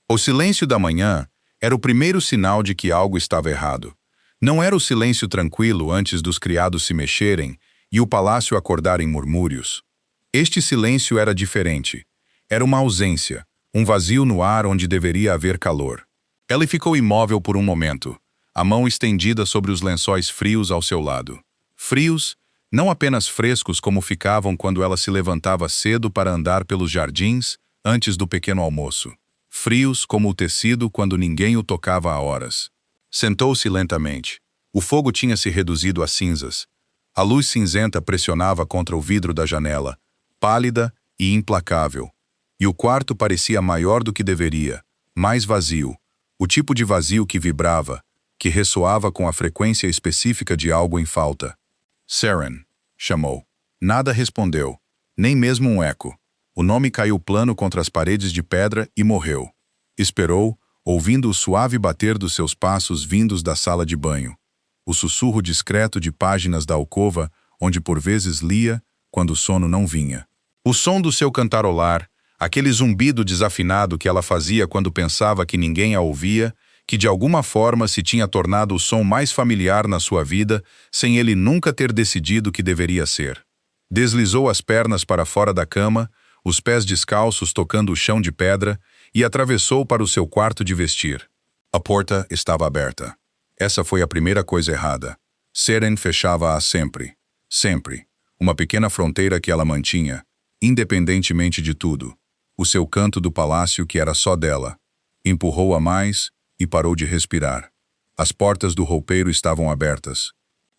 O silêncio da manhã era o primeiro sinal de que algo estava errado. Não era o silêncio tranquilo antes dos criados se mexerem e o palácio acordar em murmúrios. Este silêncio era diferente. Era uma ausência, um vazio no ar onde deveria haver calor. Ela ficou imóvel por um momento, a mão estendida sobre os lençóis frios ao seu lado. Frios, não apenas frescos como ficavam quando ela se levantava cedo para andar pelos jardins antes do pequeno almoço. Frios como o tecido quando ninguém o tocava há horas. Sentou-se lentamente. O fogo tinha se reduzido a cinzas. A luz cinzenta pressionava contra o vidro da janela, pálida e implacável. E o quarto parecia maior do que deveria, mais vazio, o tipo de vazio que vibrava, que ressoava com a frequência específica de algo em falta. Saren, chamou. Nada respondeu, nem mesmo um eco. O nome caiu plano contra as paredes de pedra e morreu. Esperou, ouvindo o suave bater dos seus passos vindos da sala de banho. O sussurro discreto de páginas da alcova, onde por vezes lia, quando o sono não vinha. O som do seu cantarolar, aquele zumbido desafinado que ela fazia quando pensava que ninguém a ouvia, que de alguma forma se tinha tornado o som mais familiar na sua vida, sem ele nunca ter decidido que deveria ser. Deslizou as pernas para fora da cama, os pés descalços tocando o chão de pedra, e atravessou para o seu quarto de vestir. A porta estava aberta. Essa foi a primeira coisa errada. Saren fechava-a sempre. Sempre. Uma pequena fronteira que ela mantinha, independentemente de tudo. O seu canto do palácio que era só dela. Empurrou-a mais e parou de respirar. As portas do roupeiro estavam abertas.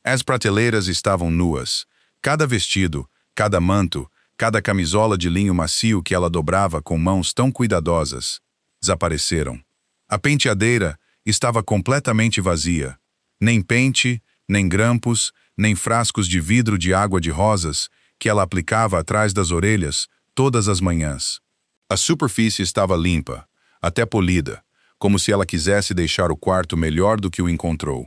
As prateleiras estavam nuas. Cada vestido, cada manto, cada camisola de linho macio que ela dobrava com mãos tão cuidadosas, desapareceram. A penteadeira estava completamente vazia. Nem pente, nem grampos, nem frascos de vidro de água de rosas que ela aplicava atrás das orelhas todas as manhãs. A superfície estava limpa, até polida, como se ela quisesse deixar o quarto melhor do que o encontrou.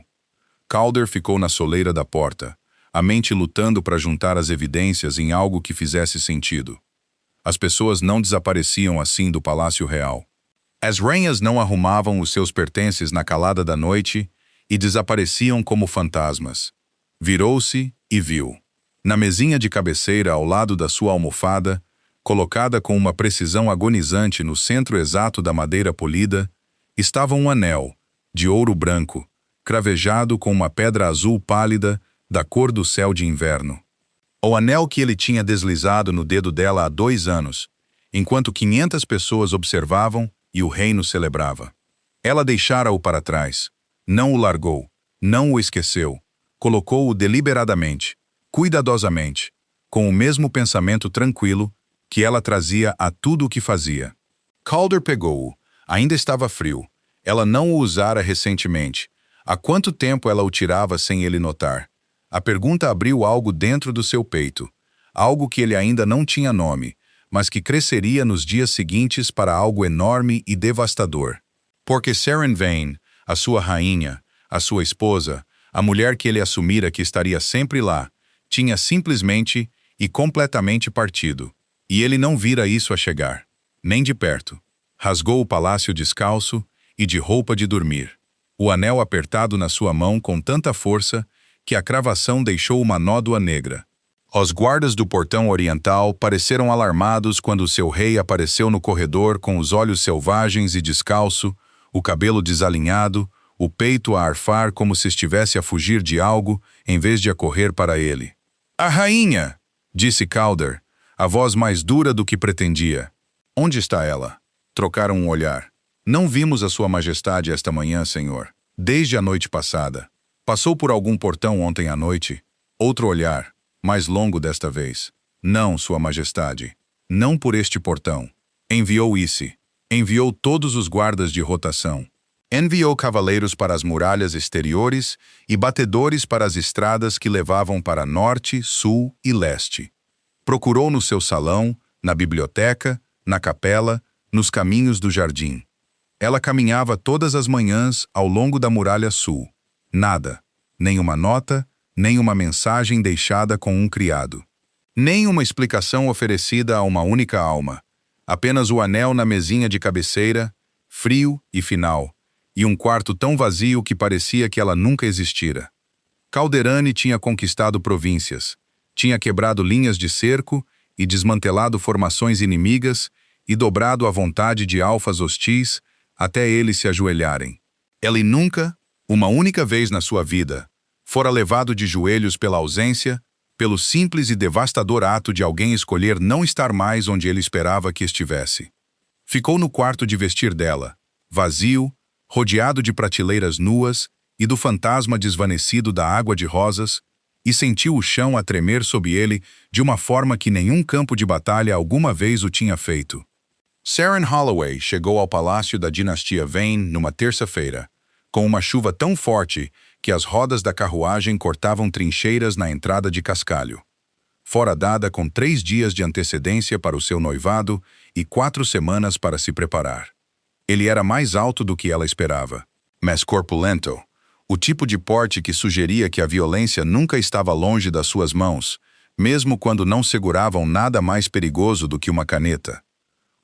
Calder ficou na soleira da porta, a mente lutando para juntar as evidências em algo que fizesse sentido. As pessoas não desapareciam assim do Palácio Real. As rainhas não arrumavam os seus pertences na calada da noite e desapareciam como fantasmas. Virou-se e viu. Na mesinha de cabeceira ao lado da sua almofada, colocada com uma precisão agonizante no centro exato da madeira polida, estava um anel, de ouro branco, cravejado com uma pedra azul pálida, da cor do céu de inverno. O anel que ele tinha deslizado no dedo dela há 2 anos, enquanto 500 pessoas observavam e o reino celebrava. Ela deixara-o para trás. Não o largou, não o esqueceu. Colocou-o deliberadamente, cuidadosamente, com o mesmo pensamento tranquilo que ela trazia a tudo o que fazia. Calder pegou-o. Ainda estava frio. Ela não o usara recentemente. Há quanto tempo ela o tirava sem ele notar? A pergunta abriu algo dentro do seu peito, algo que ele ainda não tinha nome, mas que cresceria nos dias seguintes para algo enorme e devastador. Porque Saren Vane, a sua rainha, a sua esposa, a mulher que ele assumira que estaria sempre lá, tinha simplesmente e completamente partido. E ele não vira isso a chegar, nem de perto. Rasgou o palácio descalço e de roupa de dormir. O anel apertado na sua mão com tanta força que a cravação deixou uma nódoa negra. Os guardas do portão oriental pareceram alarmados quando seu rei apareceu no corredor com os olhos selvagens e descalço, o cabelo desalinhado, o peito a arfar como se estivesse a fugir de algo em vez de a correr para ele. "A rainha!" disse Calder, a voz mais dura do que pretendia. "Onde está ela?" Trocaram um olhar. "Não vimos a sua majestade esta manhã, senhor. Desde a noite passada. Passou por algum portão ontem à noite?" Outro olhar, mais longo desta vez. "Não, sua majestade. Não por este portão. Enviou Isse. Enviou todos os guardas de rotação. Enviou cavaleiros para as muralhas exteriores e batedores para as estradas que levavam para norte, sul e leste. Procurou no seu salão, na biblioteca, na capela, nos caminhos do jardim. Ela caminhava todas as manhãs ao longo da muralha sul. Nada, nem uma nota, nem uma mensagem deixada com um criado. Nem uma explicação oferecida a uma única alma. Apenas o anel na mesinha de cabeceira, frio e final, e um quarto tão vazio que parecia que ela nunca existira. Calderani tinha conquistado províncias, tinha quebrado linhas de cerco e desmantelado formações inimigas e dobrado a vontade de alfas hostis até eles se ajoelharem. Ele nunca, uma única vez na sua vida, fora levado de joelhos pela ausência, pelo simples e devastador ato de alguém escolher não estar mais onde ele esperava que estivesse. Ficou no quarto de vestir dela, vazio, rodeado de prateleiras nuas e do fantasma desvanecido da água de rosas, e sentiu o chão a tremer sob ele de uma forma que nenhum campo de batalha alguma vez o tinha feito. Saren Holloway chegou ao palácio da dinastia Vane numa terça-feira, com uma chuva tão forte que as rodas da carruagem cortavam trincheiras na entrada de Cascalho. Fora dada com 3 dias de antecedência para o seu noivado e 4 semanas para se preparar. Ele era mais alto do que ela esperava, mas corpulento, o tipo de porte que sugeria que a violência nunca estava longe das suas mãos, mesmo quando não seguravam nada mais perigoso do que uma caneta.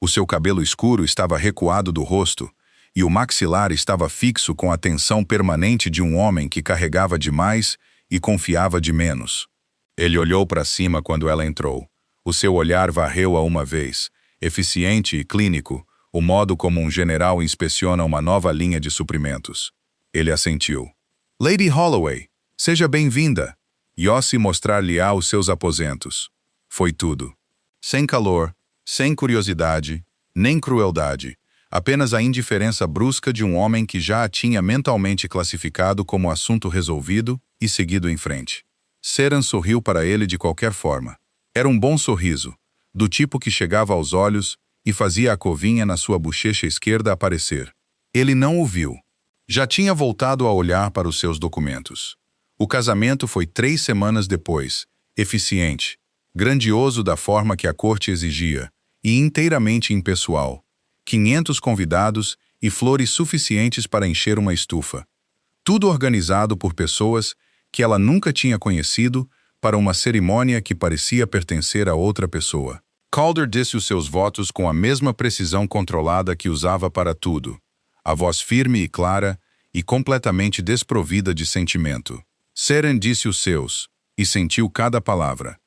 O seu cabelo escuro estava recuado do rosto, e o maxilar estava fixo com a tensão permanente de um homem que carregava demais e confiava de menos. Ele olhou para cima quando ela entrou. O seu olhar varreu-a uma vez, eficiente e clínico, o modo como um general inspeciona uma nova linha de suprimentos. Ele assentiu. Lady Holloway, seja bem-vinda. Yossi mostrar-lhe-á os seus aposentos. Foi tudo. Sem calor, sem curiosidade, nem crueldade, apenas a indiferença brusca de um homem que já a tinha mentalmente classificado como assunto resolvido e seguido em frente. Saren sorriu para ele de qualquer forma. Era um bom sorriso, do tipo que chegava aos olhos e fazia a covinha na sua bochecha esquerda aparecer. Ele não o viu. Já tinha voltado a olhar para os seus documentos. O casamento foi 3 semanas depois, eficiente, grandioso da forma que a corte exigia, e inteiramente impessoal. 500 convidados e flores suficientes para encher uma estufa. Tudo organizado por pessoas que ela nunca tinha conhecido para uma cerimônia que parecia pertencer a outra pessoa. Calder disse os seus votos com a mesma precisão controlada que usava para tudo. A voz firme e clara e completamente desprovida de sentimento. Saren disse os seus, e sentiu cada palavra.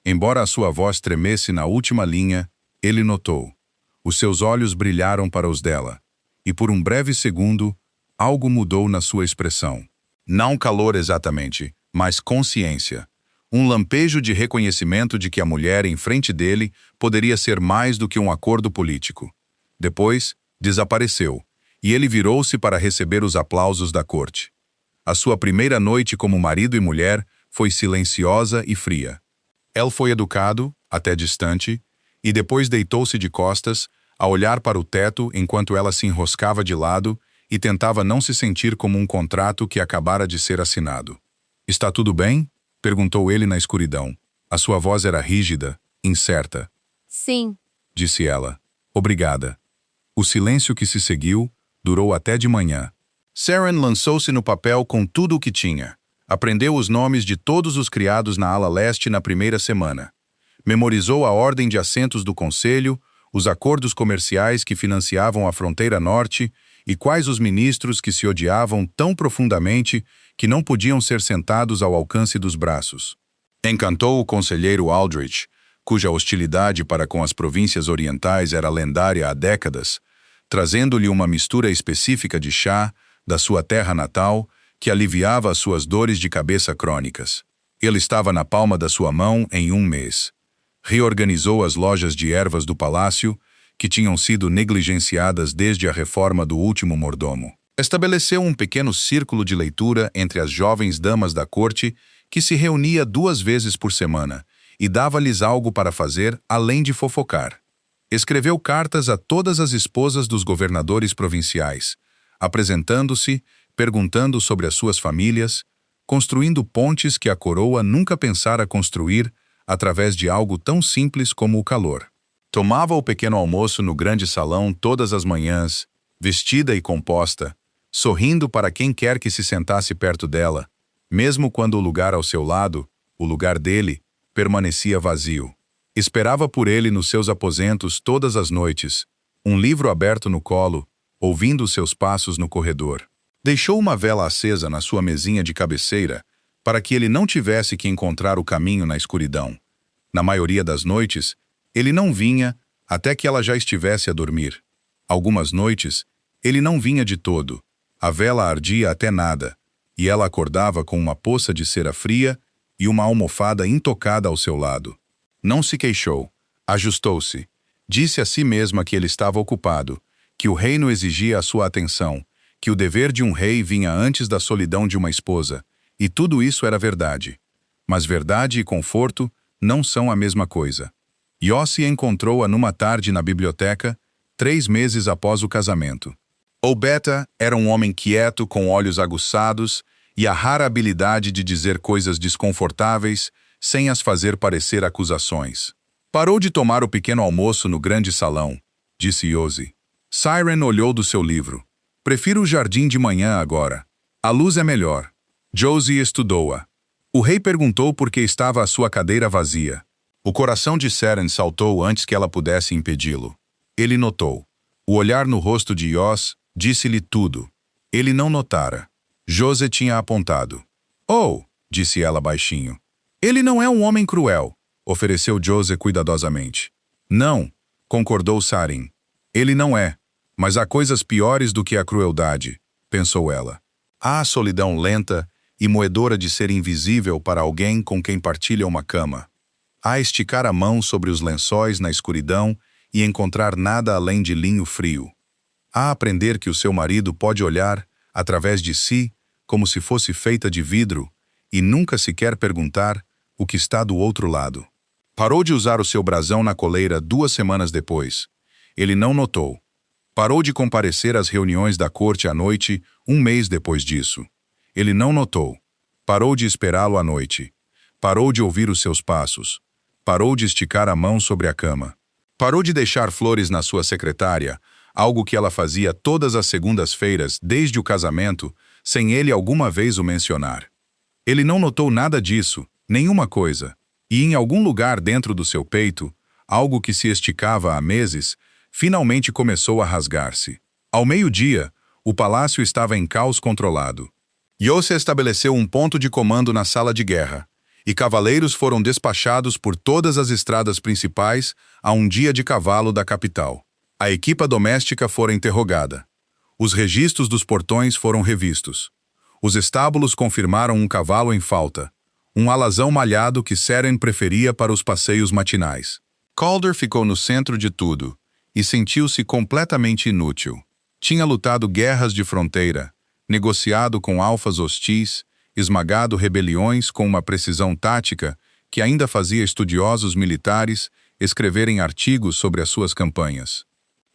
Embora a sua voz tremesse na última linha, ele notou. Os seus olhos brilharam para os dela, e por um breve segundo, algo mudou na sua expressão. Não calor exatamente, mas consciência. Um lampejo de reconhecimento de que a mulher em frente dele poderia ser mais do que um acordo político. Depois, desapareceu, e ele virou-se para receber os aplausos da corte. A sua primeira noite como marido e mulher foi silenciosa e fria. Ele foi educado, até distante, e depois deitou-se de costas, a olhar para o teto enquanto ela se enroscava de lado e tentava não se sentir como um contrato que acabara de ser assinado. "Está tudo bem?" perguntou ele na escuridão. A sua voz era rígida, incerta. Sim. Disse ela. "Obrigada." O silêncio que se seguiu durou até de manhã. Saren lançou-se no papel com tudo o que tinha. Aprendeu os nomes de todos os criados na ala leste na primeira semana. Memorizou a ordem de assentos do conselho, os acordos comerciais que financiavam a fronteira norte e quais os ministros que se odiavam tão profundamente que não podiam ser sentados ao alcance dos braços. Encantou o conselheiro Aldrich, cuja hostilidade para com as províncias orientais era lendária há décadas, trazendo-lhe uma mistura específica de chá da sua terra natal que aliviava as suas dores de cabeça crônicas. Ele estava na palma da sua mão em 1 mês. Reorganizou as lojas de ervas do palácio, que tinham sido negligenciadas desde a reforma do último mordomo. Estabeleceu um pequeno círculo de leitura entre as jovens damas da corte, que se reunia 2 vezes por semana, e dava-lhes algo para fazer além de fofocar. Escreveu cartas a todas as esposas dos governadores provinciais, apresentando-se, perguntando sobre as suas famílias, construindo pontes que a coroa nunca pensara construir através de algo tão simples como o calor. Tomava o pequeno almoço no grande salão todas as manhãs, vestida e composta, sorrindo para quem quer que se sentasse perto dela, mesmo quando o lugar ao seu lado, o lugar dele, permanecia vazio. Esperava por ele nos seus aposentos todas as noites, um livro aberto no colo, ouvindo os seus passos no corredor. Deixou uma vela acesa na sua mesinha de cabeceira para que ele não tivesse que encontrar o caminho na escuridão. Na maioria das noites, ele não vinha até que ela já estivesse a dormir. Algumas noites, ele não vinha de todo. A vela ardia até nada, e ela acordava com uma poça de cera fria e uma almofada intocada ao seu lado. Não se queixou, ajustou-se. Disse a si mesma que ele estava ocupado, que o reino exigia a sua atenção, que o dever de um rei vinha antes da solidão de uma esposa, e tudo isso era verdade. Mas verdade e conforto não são a mesma coisa. Yossi encontrou-a numa tarde na biblioteca, 3 meses após o casamento. Obeta era um homem quieto, com olhos aguçados e a rara habilidade de dizer coisas desconfortáveis sem as fazer parecer acusações. Parou de tomar o pequeno almoço no grande salão, disse Yossi. Siren olhou do seu livro. Prefiro o jardim de manhã agora. A luz é melhor. Josie estudou-a. O rei perguntou por que estava a sua cadeira vazia. O coração de Siren saltou antes que ela pudesse impedi-lo. Ele notou. O olhar no rosto de Yos disse-lhe tudo. Ele não notara. Josie tinha apontado. Oh, disse ela baixinho. Ele não é um homem cruel, ofereceu Josie cuidadosamente. Não, concordou Siren. Ele não é, mas há coisas piores do que a crueldade, pensou ela. Há a solidão lenta e moedora de ser invisível para alguém com quem partilha uma cama. Há esticar a mão sobre os lençóis na escuridão e encontrar nada além de linho frio. Há aprender que o seu marido pode olhar, através de si, como se fosse feita de vidro, e nunca sequer perguntar o que está do outro lado. Parou de usar o seu brasão na coleira 2 semanas depois. Ele não notou. Parou de comparecer às reuniões da corte à noite 1 mês depois disso. Ele não notou. Parou de esperá-lo à noite. Parou de ouvir os seus passos. Parou de esticar a mão sobre a cama. Parou de deixar flores na sua secretária, algo que ela fazia todas as segundas-feiras desde o casamento, sem ele alguma vez o mencionar. Ele não notou nada disso, nenhuma coisa, e em algum lugar dentro do seu peito, algo que se esticava há meses, finalmente começou a rasgar-se. Ao meio-dia, o palácio estava em caos controlado. Yossi estabeleceu um ponto de comando na sala de guerra, e cavaleiros foram despachados por todas as estradas principais a 1 dia de cavalo da capital. A equipa doméstica fora interrogada. Os registros dos portões foram revistos. Os estábulos confirmaram um cavalo em falta, um alazão malhado que Siren preferia para os passeios matinais. Calder ficou no centro de tudo e sentiu-se completamente inútil. Tinha lutado guerras de fronteira, negociado com alfas hostis, esmagado rebeliões com uma precisão tática que ainda fazia estudiosos militares escreverem artigos sobre as suas campanhas.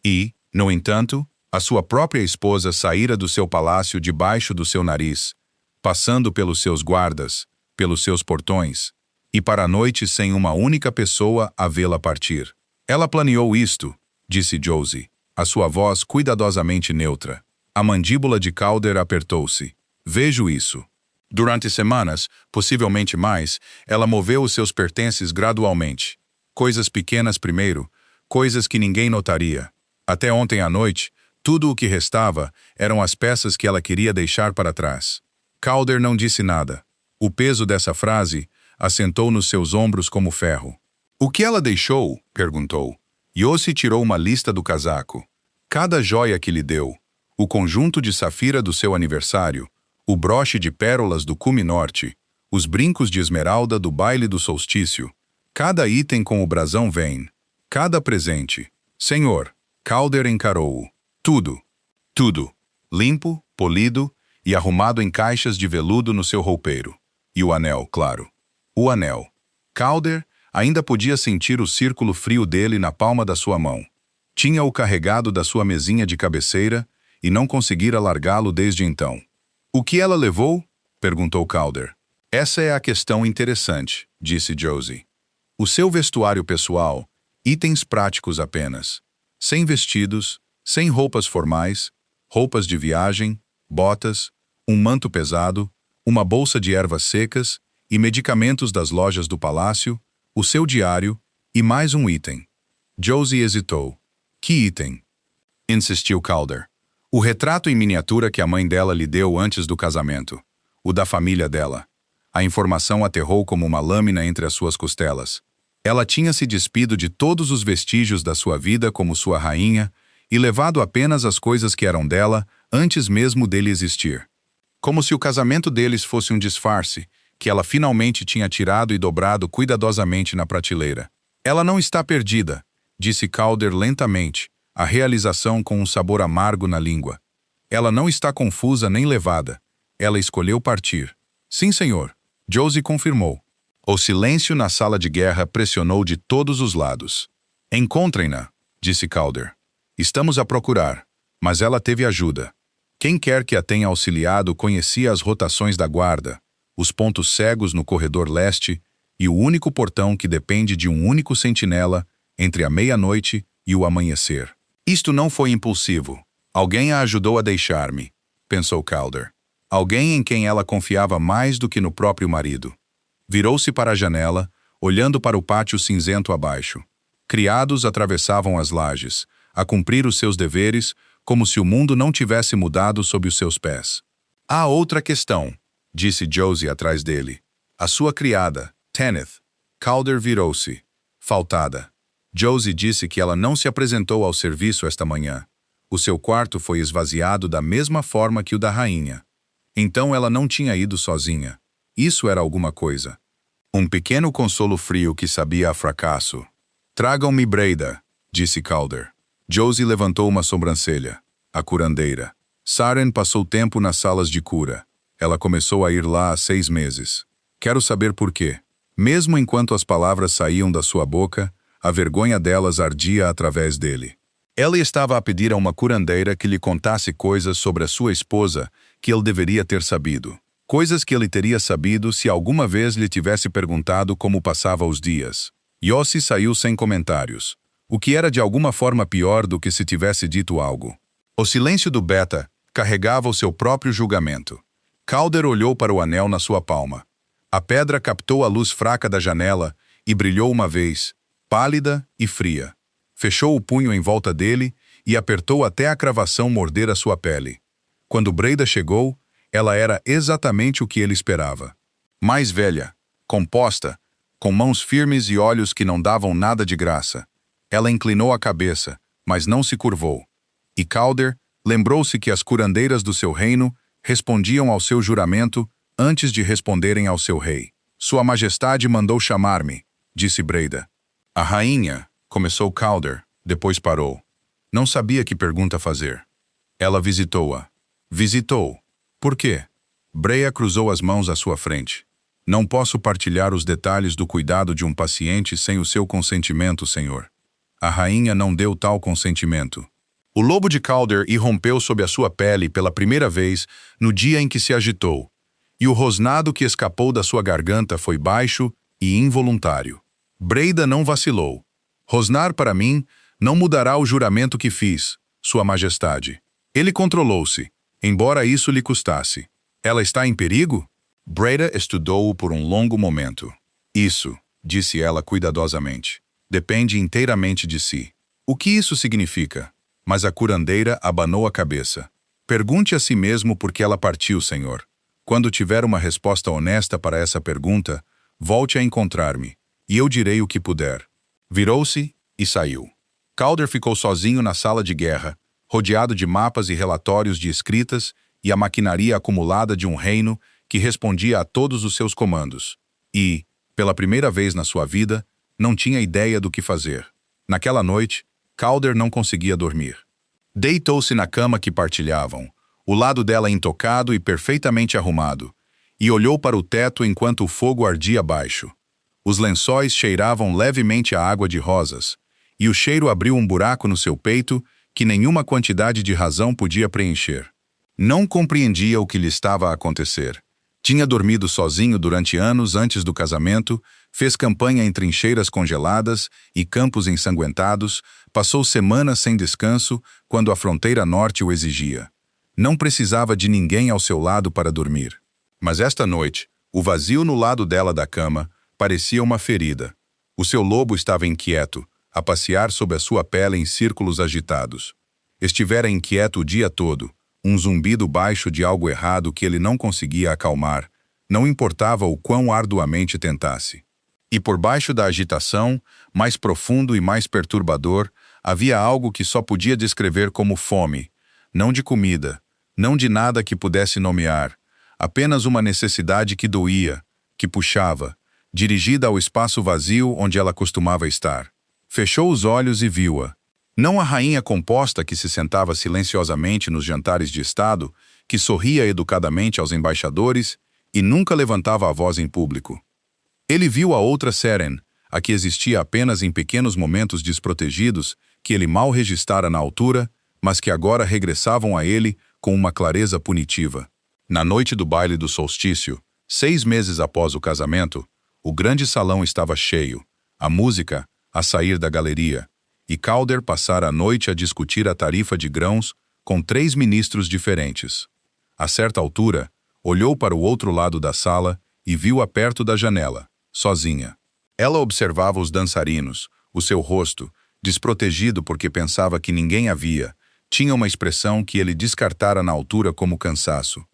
E, no entanto, a sua própria esposa saíra do seu palácio debaixo do seu nariz, passando pelos seus guardas, pelos seus portões, e para a noite sem uma única pessoa a vê-la partir. Ela planeou isto, disse Josie, a sua voz cuidadosamente neutra. A mandíbula de Calder apertou-se. Vejo isso. Durante semanas, possivelmente mais, ela moveu os seus pertences gradualmente. Coisas pequenas primeiro, coisas que ninguém notaria. Até ontem à noite, tudo o que restava eram as peças que ela queria deixar para trás. Calder não disse nada. O peso dessa frase assentou nos seus ombros como ferro. O que ela deixou? Perguntou. Yossi tirou uma lista do casaco. Cada joia que lhe deu, o conjunto de safira do seu aniversário, o broche de pérolas do cume norte, os brincos de esmeralda do baile do solstício, cada item com o brasão Vayne, cada presente. Senhor, Calder encarou-o. Tudo, tudo, limpo, polido e arrumado em caixas de veludo no seu roupeiro. E o anel, claro. O anel. Calder ainda podia sentir o círculo frio dele na palma da sua mão. Tinha-o carregado da sua mesinha de cabeceira e não conseguira largá-lo desde então. O que ela levou? Perguntou Calder. Essa é a questão interessante, disse Josie. O seu vestuário pessoal, itens práticos apenas. Sem vestidos, sem roupas formais, roupas de viagem, botas, um manto pesado, uma bolsa de ervas secas e medicamentos das lojas do palácio, o seu diário e mais um item. Josie hesitou. Que item? Insistiu Calder. O retrato em miniatura que a mãe dela lhe deu antes do casamento. O da família dela. A informação aterrou como uma lâmina entre as suas costelas. Ela tinha se despido de todos os vestígios da sua vida como sua rainha e levado apenas as coisas que eram dela antes mesmo dele existir. Como se o casamento deles fosse um disfarce, que ela finalmente tinha tirado e dobrado cuidadosamente na prateleira. Ela não está perdida, disse Calder lentamente, a realização com um sabor amargo na língua. Ela não está confusa nem levada. Ela escolheu partir. Sim, senhor. Josie confirmou. O silêncio na sala de guerra pressionou de todos os lados. Encontrem-na, disse Calder. Estamos a procurar, mas ela teve ajuda. Quem quer que a tenha auxiliado conhecia as rotações da guarda, os pontos cegos no corredor leste e o único portão que depende de um único sentinela entre a meia-noite e o amanhecer. Isto não foi impulsivo. Alguém a ajudou a deixar-me, pensou Calder. Alguém em quem ela confiava mais do que no próprio marido. Virou-se para a janela, olhando para o pátio cinzento abaixo. Criados atravessavam as lajes, a cumprir os seus deveres, como se o mundo não tivesse mudado sob os seus pés. Há outra questão, disse Josie atrás dele. A sua criada, Tanith. Calder virou-se. Faltada. Josie disse que ela não se apresentou ao serviço esta manhã. O seu quarto foi esvaziado da mesma forma que o da rainha. Então ela não tinha ido sozinha. Isso era alguma coisa. Um pequeno consolo frio que sabia a fracasso. Tragam-me Breda, disse Calder. Josie levantou uma sobrancelha. A curandeira. Saren passou tempo nas salas de cura. Ela começou a ir lá há 6 meses. Quero saber por quê. Mesmo enquanto as palavras saíam da sua boca, a vergonha delas ardia através dele. Ela estava a pedir a uma curandeira que lhe contasse coisas sobre a sua esposa que ele deveria ter sabido. Coisas que ele teria sabido se alguma vez lhe tivesse perguntado como passava os dias. Yossi saiu sem comentários, o que era de alguma forma pior do que se tivesse dito algo. O silêncio do Beta carregava o seu próprio julgamento. Calder olhou para o anel na sua palma. A pedra captou a luz fraca da janela e brilhou uma vez, pálida e fria. Fechou o punho em volta dele e apertou até a cravação morder a sua pele. Quando Breda chegou, ela era exatamente o que ele esperava. Mais velha, composta, com mãos firmes e olhos que não davam nada de graça. Ela inclinou a cabeça, mas não se curvou. E Calder lembrou-se que as curandeiras do seu reino respondiam ao seu juramento antes de responderem ao seu rei. Sua Majestade mandou chamar-me, disse Breda. A rainha, começou Calder, depois parou. Não sabia que pergunta fazer. Ela visitou-a. Visitou. Por quê? Breia cruzou as mãos à sua frente. Não posso partilhar os detalhes do cuidado de um paciente sem o seu consentimento, senhor. A rainha não deu tal consentimento. O lobo de Calder irrompeu sob a sua pele pela primeira vez no dia em que se agitou, e o rosnado que escapou da sua garganta foi baixo e involuntário. Breda não vacilou. Rosnar para mim não mudará o juramento que fiz, Sua Majestade. Ele controlou-se, embora isso lhe custasse. Ela está em perigo? Breda estudou-o por um longo momento. Isso, disse ela cuidadosamente, depende inteiramente de si. O que isso significa? Mas a curandeira abanou a cabeça. Pergunte a si mesmo por que ela partiu, senhor. Quando tiver uma resposta honesta para essa pergunta, volte a encontrar-me, e eu direi o que puder. Virou-se e saiu. Calder ficou sozinho na sala de guerra, rodeado de mapas e relatórios de escritas e a maquinaria acumulada de um reino que respondia a todos os seus comandos. E, pela primeira vez na sua vida, não tinha ideia do que fazer. Naquela noite, Calder não conseguia dormir. Deitou-se na cama que partilhavam, o lado dela intocado e perfeitamente arrumado, e olhou para o teto enquanto o fogo ardia abaixo. Os lençóis cheiravam levemente a água de rosas, e o cheiro abriu um buraco no seu peito que nenhuma quantidade de razão podia preencher. Não compreendia o que lhe estava a acontecer. Tinha dormido sozinho durante anos antes do casamento, fez campanha em trincheiras congeladas e campos ensanguentados, passou semanas sem descanso quando a fronteira norte o exigia. Não precisava de ninguém ao seu lado para dormir. Mas esta noite, o vazio no lado dela da cama parecia uma ferida. O seu lobo estava inquieto, a passear sob a sua pele em círculos agitados. Estivera inquieto o dia todo, um zumbido baixo de algo errado que ele não conseguia acalmar, não importava o quão arduamente tentasse. E por baixo da agitação, mais profundo e mais perturbador, havia algo que só podia descrever como fome, não de comida, não de nada que pudesse nomear, apenas uma necessidade que doía, que puxava, dirigida ao espaço vazio onde ela costumava estar. Fechou os olhos e viu-a. Não a rainha composta que se sentava silenciosamente nos jantares de Estado, que sorria educadamente aos embaixadores e nunca levantava a voz em público. Ele viu a outra Seren, a que existia apenas em pequenos momentos desprotegidos, que ele mal registrara na altura, mas que agora regressavam a ele com uma clareza punitiva. Na noite do baile do solstício, 6 meses após o casamento, o grande salão estava cheio, a música a sair da galeria, e Calder passara a noite a discutir a tarifa de grãos com 3 ministros diferentes. A certa altura, olhou para o outro lado da sala e viu-a perto da janela, sozinha. Ela observava os dançarinos, o seu rosto, desprotegido porque pensava que ninguém a via, tinha uma expressão que ele descartara na altura como cansaço.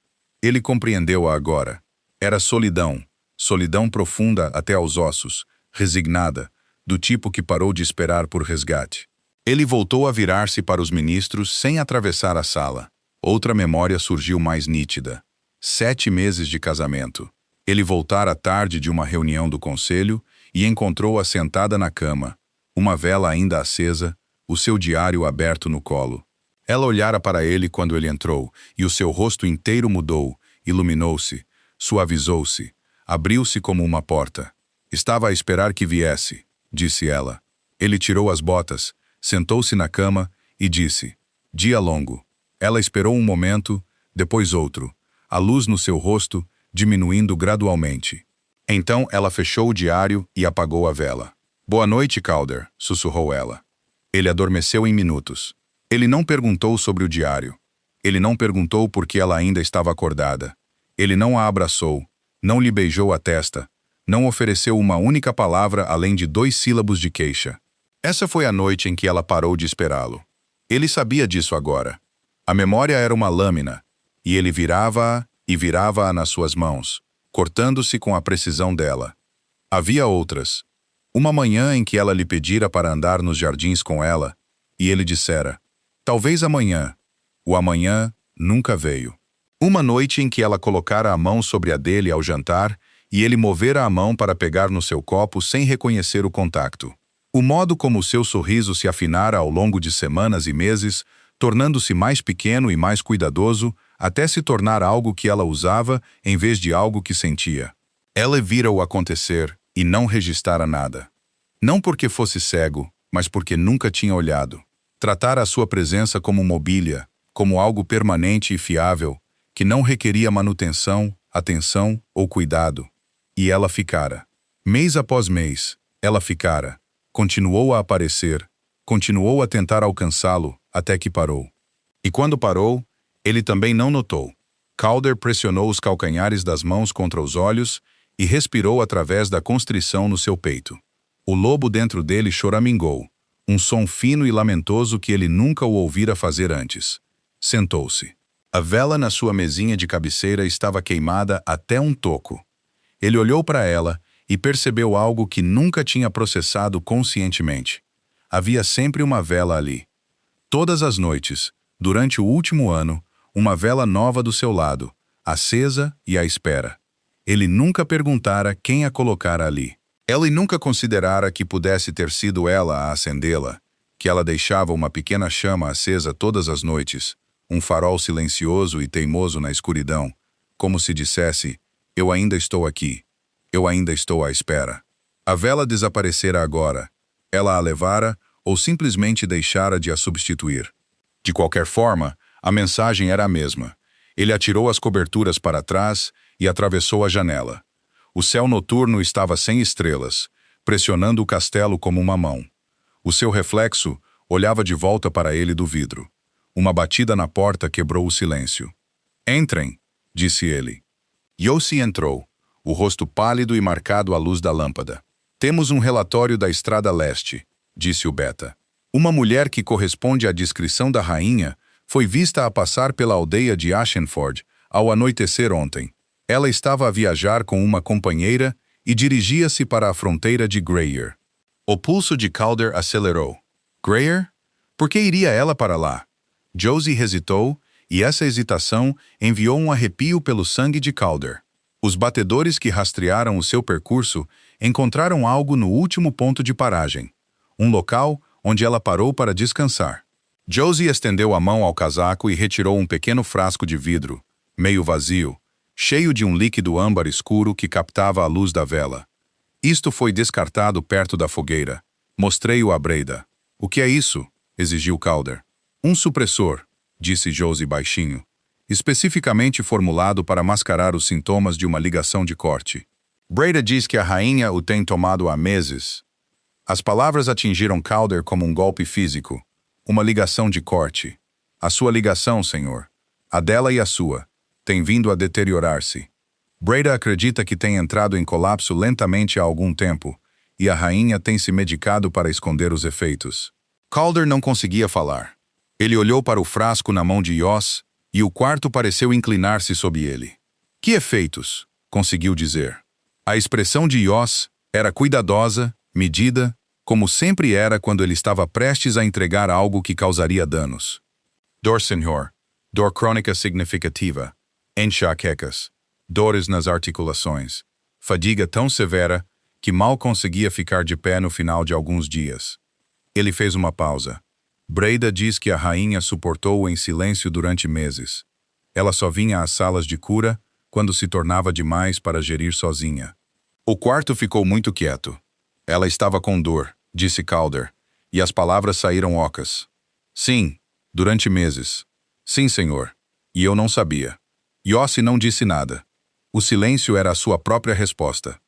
Ele compreendeu-a agora. Era solidão, solidão profunda até aos ossos, resignada, do tipo que parou de esperar por resgate. Ele voltou a virar-se para os ministros sem atravessar a sala. Outra memória surgiu mais nítida. 7 meses de casamento. Ele voltara à tarde de uma reunião do conselho e encontrou-a sentada na cama, uma vela ainda acesa, o seu diário aberto no colo. Ela olhara para ele quando ele entrou, e o seu rosto inteiro mudou, iluminou-se, suavizou-se, abriu-se como uma porta. Estava a esperar que viesse, disse ela. Ele tirou as botas, sentou-se na cama e disse, dia longo. Ela esperou um momento, depois outro, a luz no seu rosto diminuindo gradualmente. Então ela fechou o diário e apagou a vela. Boa noite, Calder, sussurrou ela. Ele adormeceu em minutos. Ele não perguntou sobre o diário. Ele não perguntou por que ela ainda estava acordada. Ele não a abraçou, não lhe beijou a testa, não ofereceu uma única palavra além de 2 sílabos de queixa. Essa foi a noite em que ela parou de esperá-lo. Ele sabia disso agora. A memória era uma lâmina, e ele virava-a e virava-a nas suas mãos, cortando-se com a precisão dela. Havia outras. Uma manhã em que ela lhe pedira para andar nos jardins com ela, e ele dissera, talvez amanhã. O amanhã nunca veio. Uma noite em que ela colocara a mão sobre a dele ao jantar, e ele movera a mão para pegar no seu copo sem reconhecer o contacto. O modo como o seu sorriso se afinara ao longo de semanas e meses, tornando-se mais pequeno e mais cuidadoso, até se tornar algo que ela usava em vez de algo que sentia. Ela vira-o acontecer e não registrara nada. Não porque fosse cego, mas porque nunca tinha olhado. Tratara a sua presença como mobília, como algo permanente e fiável, que não requeria manutenção, atenção ou cuidado. E ela ficara. Mês após mês, ela ficara. Continuou a aparecer, continuou a tentar alcançá-lo, até que parou. E quando parou, ele também não notou. Calder pressionou os calcanhares das mãos contra os olhos e respirou através da constrição no seu peito. O lobo dentro dele choramingou, um som fino e lamentoso que ele nunca o ouvira fazer antes. Sentou-se. A vela na sua mesinha de cabeceira estava queimada até um toco. Ele olhou para ela e percebeu algo que nunca tinha processado conscientemente. Havia sempre uma vela ali. Todas as noites, durante o último ano, uma vela nova do seu lado, acesa e à espera. Ele nunca perguntara quem a colocara ali. Ele nunca considerara que pudesse ter sido ela a acendê-la, que ela deixava uma pequena chama acesa todas as noites, um farol silencioso e teimoso na escuridão, como se dissesse, eu ainda estou aqui, eu ainda estou à espera. A vela desaparecera agora, ela a levara ou simplesmente deixara de a substituir. De qualquer forma, a mensagem era a mesma. Ele atirou as coberturas para trás e atravessou a janela. O céu noturno estava sem estrelas, pressionando o castelo como uma mão. O seu reflexo olhava de volta para ele do vidro. Uma batida na porta quebrou o silêncio. Entrem, disse ele. Yossi entrou, o rosto pálido e marcado à luz da lâmpada. Temos um relatório da Estrada Leste, disse o Beta. Uma mulher que corresponde à descrição da rainha foi vista a passar pela aldeia de Ashenford ao anoitecer ontem. Ela estava a viajar com uma companheira e dirigia-se para a fronteira de Greyr. O pulso de Calder acelerou. Greyr? Por que iria ela para lá? Josie hesitou, e essa hesitação enviou um arrepio pelo sangue de Calder. Os batedores que rastrearam o seu percurso encontraram algo no último ponto de paragem, um local onde ela parou para descansar. Josie estendeu a mão ao casaco e retirou um pequeno frasco de vidro, meio vazio, cheio de um líquido âmbar escuro que captava a luz da vela. Isto foi descartado perto da fogueira. Mostrei-o a Breda. O que é isso? Exigiu Calder. Um supressor, disse Josie baixinho, especificamente formulado para mascarar os sintomas de uma ligação de corte. Breda diz que a rainha o tem tomado há meses. As palavras atingiram Calder como um golpe físico. Uma ligação de corte. A sua ligação, senhor, a dela e a sua, tem vindo a deteriorar-se. Breda acredita que tem entrado em colapso lentamente há algum tempo, e a rainha tem se medicado para esconder os efeitos. Calder não conseguia falar. Ele olhou para o frasco na mão de Yoss, e o quarto pareceu inclinar-se sob ele. Que efeitos? Conseguiu dizer. A expressão de Yoss era cuidadosa, medida, como sempre era quando ele estava prestes a entregar algo que causaria danos. Dor, senhor. Dor crônica significativa. Enxaquecas. Dores nas articulações. Fadiga tão severa que mal conseguia ficar de pé no final de alguns dias. Ele fez uma pausa. Breda diz que a rainha suportou-o em silêncio durante meses. Ela só vinha às salas de cura quando se tornava demais para gerir sozinha. O quarto ficou muito quieto. Ela estava com dor, disse Calder, e as palavras saíram ocas. Sim, durante meses. Sim, senhor. E eu não sabia. Yossi não disse nada. O silêncio era a sua própria resposta.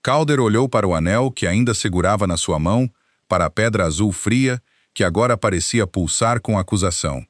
Calder olhou para o anel que ainda segurava na sua mão, para a pedra azul fria, que agora parecia pulsar com acusação.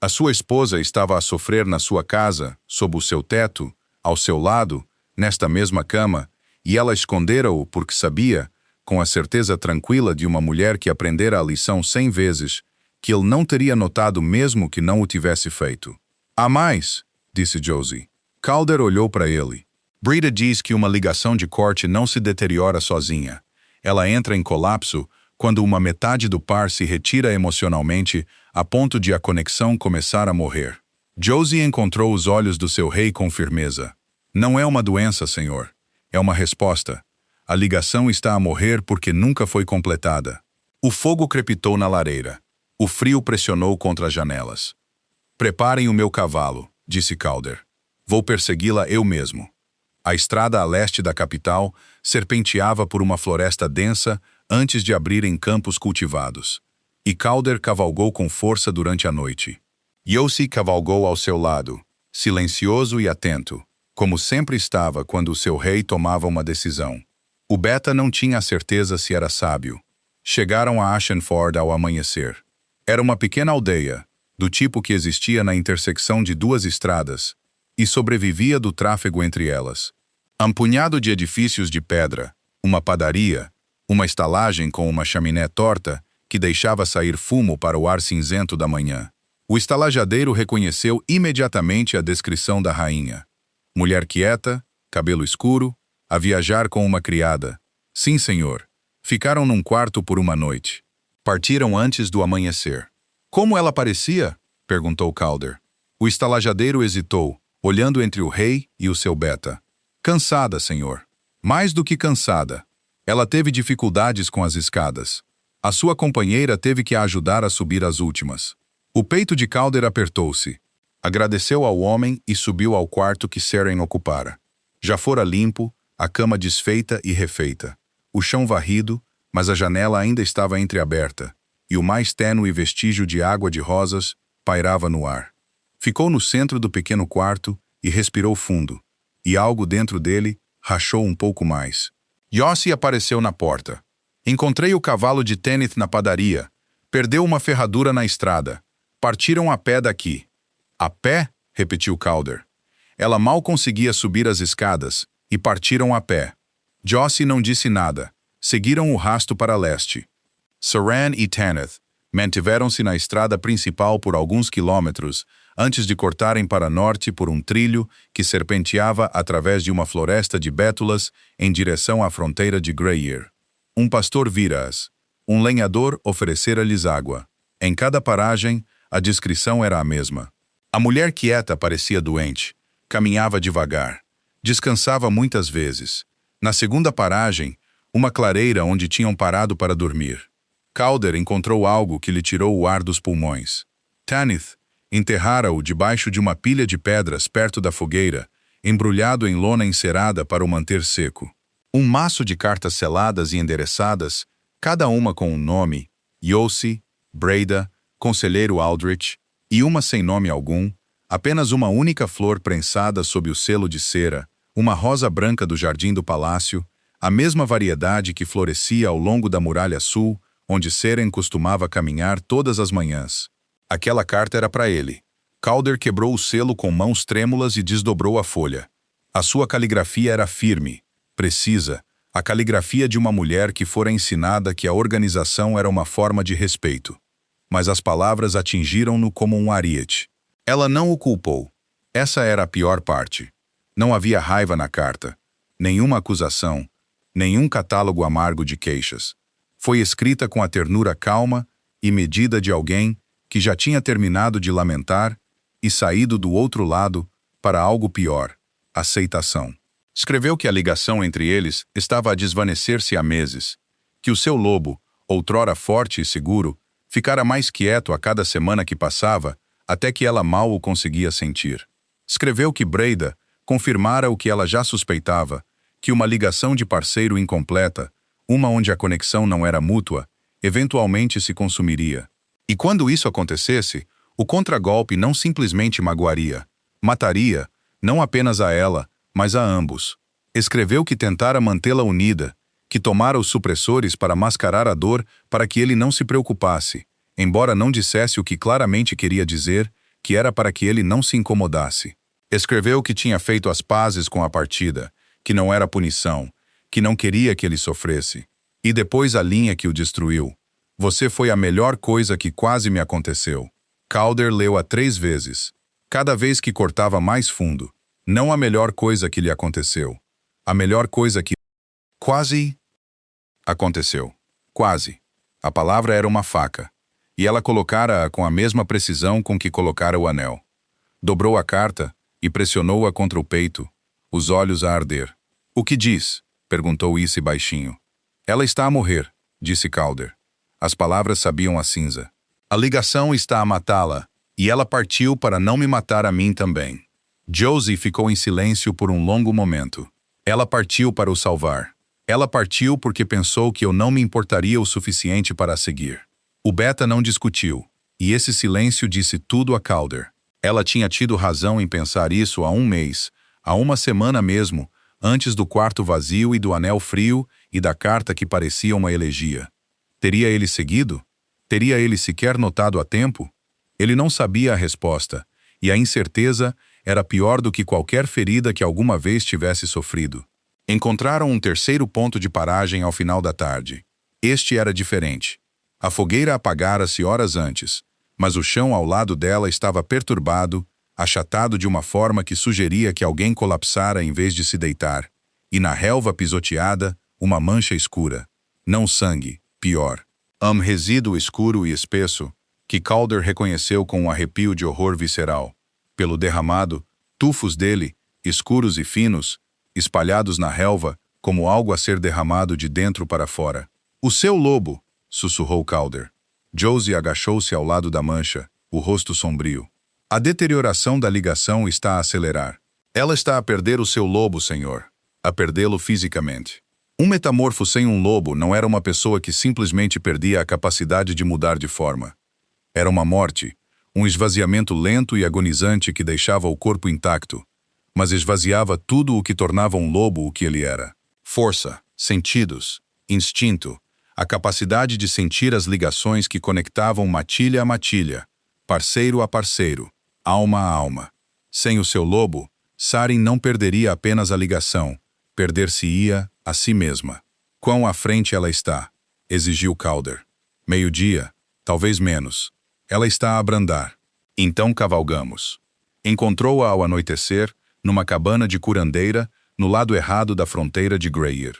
A sua esposa estava a sofrer na sua casa, sob o seu teto, ao seu lado, nesta mesma cama, e ela escondera-o porque sabia, com a certeza tranquila de uma mulher que aprendera a lição 100 vezes, que ele não teria notado mesmo que não o tivesse feito. Há mais, disse Josie. Calder olhou para ele. Breda diz que uma ligação de corte não se deteriora sozinha. Ela entra em colapso quando uma metade do par se retira emocionalmente a ponto de a conexão começar a morrer. Josie encontrou os olhos do seu rei com firmeza. Não é uma doença, senhor. É uma resposta. A ligação está a morrer porque nunca foi completada. O fogo crepitou na lareira. O frio pressionou contra as janelas. Preparem o meu cavalo, disse Calder. Vou persegui-la eu mesmo. A estrada a leste da capital serpenteava por uma floresta densa antes de abrir em campos cultivados. E Calder cavalgou com força durante a noite. Yossi cavalgou ao seu lado, silencioso e atento, como sempre estava quando o seu rei tomava uma decisão. O Beta não tinha a certeza se era sábio. Chegaram a Ashenford ao amanhecer. Era uma pequena aldeia, do tipo que existia na intersecção de duas estradas, e sobrevivia do tráfego entre elas. Um punhado de edifícios de pedra, uma padaria, uma estalagem com uma chaminé torta que deixava sair fumo para o ar cinzento da manhã. O estalajadeiro reconheceu imediatamente a descrição da rainha. Mulher quieta, cabelo escuro, a viajar com uma criada. Sim, senhor. Ficaram num quarto por uma noite. Partiram antes do amanhecer. Como ela parecia? Perguntou Calder. O estalajadeiro hesitou, olhando entre o rei e o seu Beta. Cansada, senhor. Mais do que cansada. Ela teve dificuldades com as escadas. A sua companheira teve que a ajudar a subir as últimas. O peito de Calder apertou-se. Agradeceu ao homem e subiu ao quarto que Seren ocupara. Já fora limpo, a cama desfeita e refeita. O chão varrido, mas a janela ainda estava entreaberta, e o mais tênue vestígio de água de rosas pairava no ar. Ficou no centro do pequeno quarto e respirou fundo, e algo dentro dele rachou um pouco mais. Yossi apareceu na porta. Encontrei o cavalo de Tenneth na padaria. Perdeu uma ferradura na estrada. Partiram a pé daqui. A pé? Repetiu Calder. Ela mal conseguia subir as escadas, e partiram a pé. Yossi não disse nada. Seguiram o rasto para leste. Saran e Tanneth, Mantiveram-se na estrada principal por alguns quilômetros, antes de cortarem para norte por um trilho que serpenteava através de uma floresta de bétulas em direção à fronteira de Greyir. Um pastor vira-as. Um lenhador oferecera-lhes água. Em cada paragem, a descrição era a mesma. A mulher quieta parecia doente. Caminhava devagar. Descansava muitas vezes. Na segunda paragem, uma clareira onde tinham parado para dormir. Calder encontrou algo que lhe tirou o ar dos pulmões. Tanith enterrara-o debaixo de uma pilha de pedras perto da fogueira, embrulhado em lona encerada para o manter seco. Um maço de cartas seladas e endereçadas, cada uma com um nome, Yossi, Breda, Conselheiro Aldrich, e uma sem nome algum, apenas uma única flor prensada sob o selo de cera, uma rosa branca do jardim do palácio, a mesma variedade que florescia ao longo da muralha sul, onde Seren costumava caminhar todas as manhãs. Aquela carta era para ele. Calder quebrou o selo com mãos trêmulas e desdobrou a folha. A sua caligrafia era firme, precisa, a caligrafia de uma mulher que fora ensinada que a organização era uma forma de respeito. Mas as palavras atingiram-no como um ariete. Ela não o culpou. Essa era a pior parte. Não havia raiva na carta, nenhuma acusação, nenhum catálogo amargo de queixas. Foi escrita com a ternura calma e medida de alguém que já tinha terminado de lamentar e saído do outro lado para algo pior, aceitação. Escreveu que a ligação entre eles estava a desvanecer-se há meses, que o seu lobo, outrora forte e seguro, ficara mais quieto a cada semana que passava, até que ela mal o conseguia sentir. Escreveu que Breda confirmara o que ela já suspeitava, que uma ligação de parceiro incompleta, uma onde a conexão não era mútua, eventualmente se consumiria. E quando isso acontecesse, o contragolpe não simplesmente magoaria, mataria, não apenas a ela, mas a ambos. Escreveu que tentara mantê-la unida, que tomara os supressores para mascarar a dor para que ele não se preocupasse, embora não dissesse o que claramente queria dizer, que era para que ele não se incomodasse. Escreveu que tinha feito as pazes com a partida, que não era punição, que não queria que ele sofresse. E depois a linha que o destruiu. Você foi a melhor coisa que quase me aconteceu. Calder leu-a 3 vezes. Cada vez que cortava mais fundo. Não a melhor coisa que lhe aconteceu. A melhor coisa que quase aconteceu. Quase. A palavra era uma faca. E ela colocara-a com a mesma precisão com que colocara o anel. Dobrou a carta e pressionou-a contra o peito, os olhos a arder. O que diz? Perguntou Issy baixinho. Ela está a morrer, disse Calder. As palavras sabiam a cinza. A ligação está a matá-la, e ela partiu para não me matar a mim também. Josie ficou em silêncio por um longo momento. Ela partiu para o salvar. Ela partiu porque pensou que eu não me importaria o suficiente para a seguir. O Beta não discutiu, e esse silêncio disse tudo a Calder. Ela tinha tido razão em pensar isso há 1 mês, há 1 semana mesmo, antes do quarto vazio e do anel frio e da carta que parecia uma elegia. Teria ele seguido? Teria ele sequer notado a tempo? Ele não sabia a resposta, e a incerteza era pior do que qualquer ferida que alguma vez tivesse sofrido. Encontraram um terceiro ponto de paragem ao final da tarde. Este era diferente. A fogueira apagara-se horas antes, mas o chão ao lado dela estava perturbado, achatado de uma forma que sugeria que alguém colapsara em vez de se deitar, e na relva pisoteada, uma mancha escura. Não sangue, pior. Resíduo escuro e espesso, que Calder reconheceu com um arrepio de horror visceral. Pelo derramado, tufos dele, escuros e finos, espalhados na relva, como algo a ser derramado de dentro para fora. O seu lobo! Sussurrou Calder. Josie agachou-se ao lado da mancha, o rosto sombrio. A deterioração da ligação está a acelerar. Ela está a perder o seu lobo, senhor. A perdê-lo fisicamente. Um metamorfo sem um lobo não era uma pessoa que simplesmente perdia a capacidade de mudar de forma. Era uma morte, um esvaziamento lento e agonizante que deixava o corpo intacto, mas esvaziava tudo o que tornava um lobo o que ele era. Força, sentidos, instinto, a capacidade de sentir as ligações que conectavam matilha a matilha, parceiro a parceiro, alma a alma. Sem o seu lobo, Saren não perderia apenas a ligação, perder-se-ia a si mesma. Quão à frente ela está? Exigiu Calder. 12:00. Talvez menos. Ela está a abrandar. Então cavalgamos. Encontrou-a ao anoitecer, numa cabana de curandeira, no lado errado da fronteira de Greyir.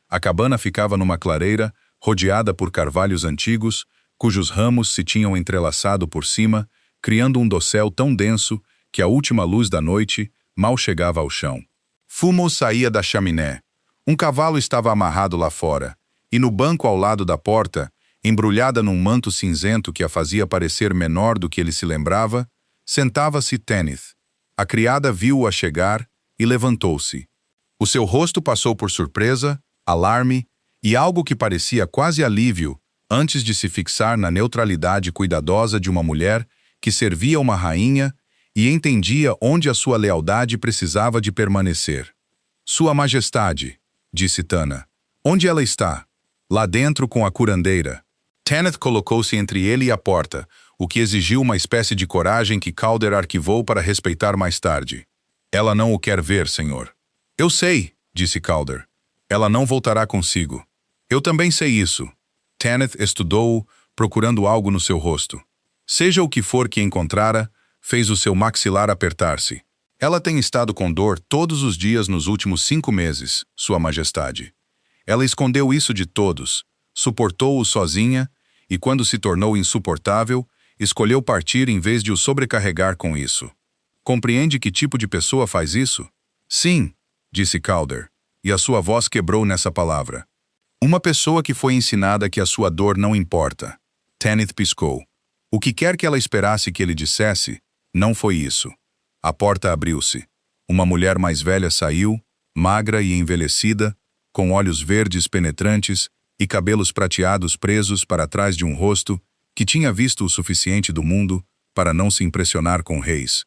A cabana ficava numa clareira, rodeada por carvalhos antigos, cujos ramos se tinham entrelaçado por cima, criando um dossel tão denso que a última luz da noite mal chegava ao chão. Fumo saía da chaminé. Um cavalo estava amarrado lá fora, e no banco ao lado da porta, embrulhada num manto cinzento que a fazia parecer menor do que ele se lembrava, sentava-se Tanith. A criada viu-a chegar e levantou-se. O seu rosto passou por surpresa, alarme e algo que parecia quase alívio antes de se fixar na neutralidade cuidadosa de uma mulher que servia uma rainha e entendia onde a sua lealdade precisava de permanecer. Sua Majestade, disse Tana. Onde ela está? Lá dentro com a curandeira. Tanith colocou-se entre ele e a porta, o que exigiu uma espécie de coragem que Calder arquivou para respeitar mais tarde. Ela não o quer ver, senhor. Eu sei, disse Calder. Ela não voltará consigo. Eu também sei isso. Tanith estudou-o, procurando algo no seu rosto. Seja o que for que encontrara, fez o seu maxilar apertar-se. Ela tem estado com dor todos os dias nos últimos 5 meses, Sua Majestade. Ela escondeu isso de todos, suportou-o sozinha e, quando se tornou insuportável, escolheu partir em vez de o sobrecarregar com isso. Compreende que tipo de pessoa faz isso? Sim, disse Calder, e a sua voz quebrou nessa palavra. Uma pessoa que foi ensinada que a sua dor não importa. Tanith piscou. O que quer que ela esperasse que ele dissesse, não foi isso. A porta abriu-se. Uma mulher mais velha saiu, magra e envelhecida, com olhos verdes penetrantes e cabelos prateados presos para trás de um rosto que tinha visto o suficiente do mundo para não se impressionar com reis.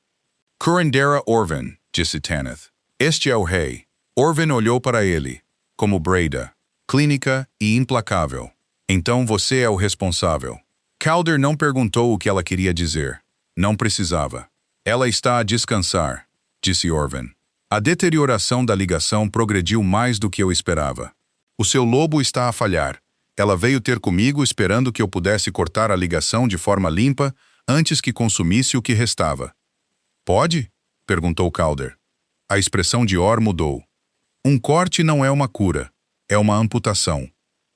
Curandera Orven, disse Tanith. Este é o rei. Orven olhou para ele, como Breda, clínica e implacável. Então você é o responsável. Calder não perguntou o que ela queria dizer. Não precisava. Ela está a descansar, disse Orven. A deterioração da ligação progrediu mais do que eu esperava. O seu lobo está a falhar. Ela veio ter comigo esperando que eu pudesse cortar a ligação de forma limpa antes que consumisse o que restava. Pode? Perguntou Calder. A expressão de Or mudou. Um corte não é uma cura, é uma amputação.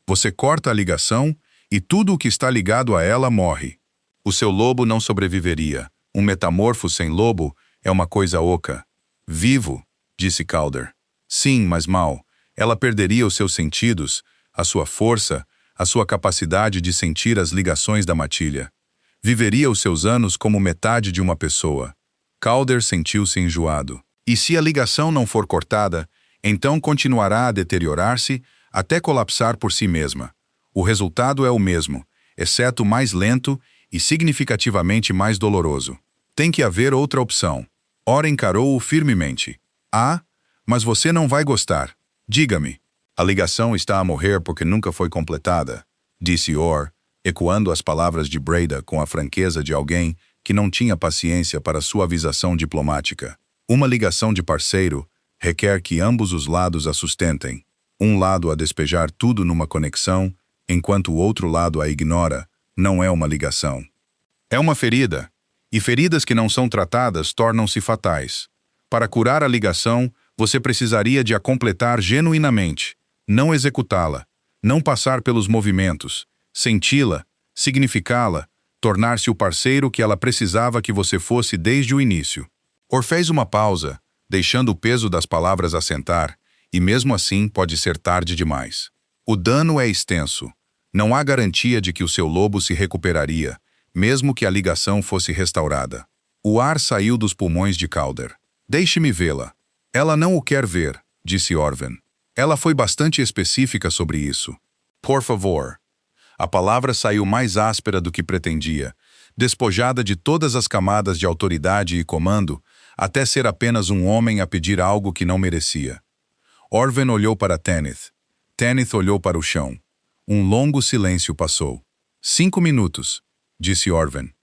Você corta a ligação e tudo o que está ligado a ela morre. O seu lobo não sobreviveria. Um metamorfo sem lobo é uma coisa oca. Vivo, disse Calder. Sim, mas mal. Ela perderia os seus sentidos, a sua força, a sua capacidade de sentir as ligações da matilha. Viveria os seus anos como metade de uma pessoa. Calder sentiu-se enjoado. E se a ligação não for cortada, então continuará a deteriorar-se até colapsar por si mesma. O resultado é o mesmo, exceto mais lento e significativamente mais doloroso. Tem que haver outra opção. Ora encarou-o firmemente. Ah, mas você não vai gostar. Diga-me. A ligação está a morrer porque nunca foi completada, disse Or, ecoando as palavras de Breda com a franqueza de alguém que não tinha paciência para suavização diplomática. Uma ligação de parceiro requer que ambos os lados a sustentem. Um lado a despejar tudo numa conexão, enquanto o outro lado a ignora, não é uma ligação. É uma ferida, e feridas que não são tratadas tornam-se fatais. Para curar a ligação, você precisaria de a completar genuinamente, não executá-la, não passar pelos movimentos, senti-la, significá-la, tornar-se o parceiro que ela precisava que você fosse desde o início. Or fez uma pausa, deixando o peso das palavras assentar, e mesmo assim pode ser tarde demais. O dano é extenso. Não há garantia de que o seu lobo se recuperaria, mesmo que a ligação fosse restaurada. O ar saiu dos pulmões de Calder. Deixe-me vê-la. Ela não o quer ver, disse Orven. Ela foi bastante específica sobre isso. Por favor. A palavra saiu mais áspera do que pretendia, despojada de todas as camadas de autoridade e comando, até ser apenas um homem a pedir algo que não merecia. Orven olhou para Tanith. Tanith olhou para o chão. Um longo silêncio passou. 5 minutos, disse Orven.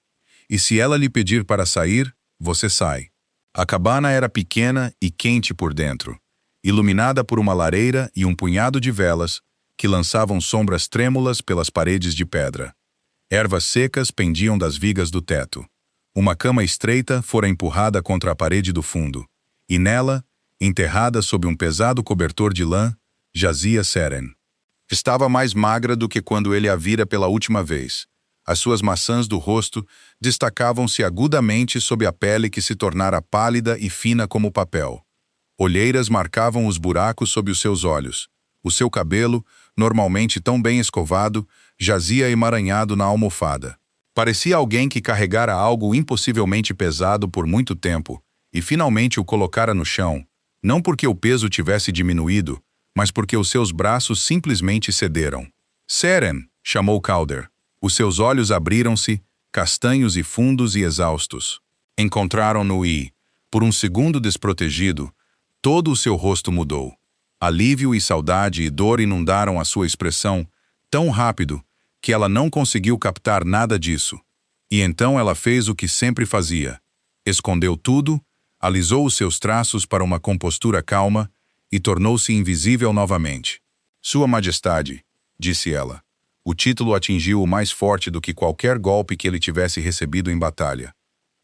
E se ela lhe pedir para sair, você sai. A cabana era pequena e quente por dentro, iluminada por uma lareira e um punhado de velas que lançavam sombras trêmulas pelas paredes de pedra. Ervas secas pendiam das vigas do teto. Uma cama estreita fora empurrada contra a parede do fundo, e nela, enterrada sob um pesado cobertor de lã, jazia Seren. Estava mais magra do que quando ele a vira pela última vez. As suas maçãs do rosto destacavam-se agudamente sob a pele que se tornara pálida e fina como papel. Olheiras marcavam os buracos sob os seus olhos. O seu cabelo, normalmente tão bem escovado, jazia emaranhado na almofada. Parecia alguém que carregara algo impossivelmente pesado por muito tempo e finalmente o colocara no chão, não porque o peso tivesse diminuído, mas porque os seus braços simplesmente cederam. Seren, chamou Calder. Os seus olhos abriram-se, castanhos e fundos e exaustos. Encontraram-no e, por um segundo desprotegido, todo o seu rosto mudou. Alívio e saudade e dor inundaram a sua expressão, tão rápido que ela não conseguiu captar nada disso. E então ela fez o que sempre fazia. Escondeu tudo, alisou os seus traços para uma compostura calma e tornou-se invisível novamente. Sua Majestade, disse ela. O título atingiu-o mais forte do que qualquer golpe que ele tivesse recebido em batalha.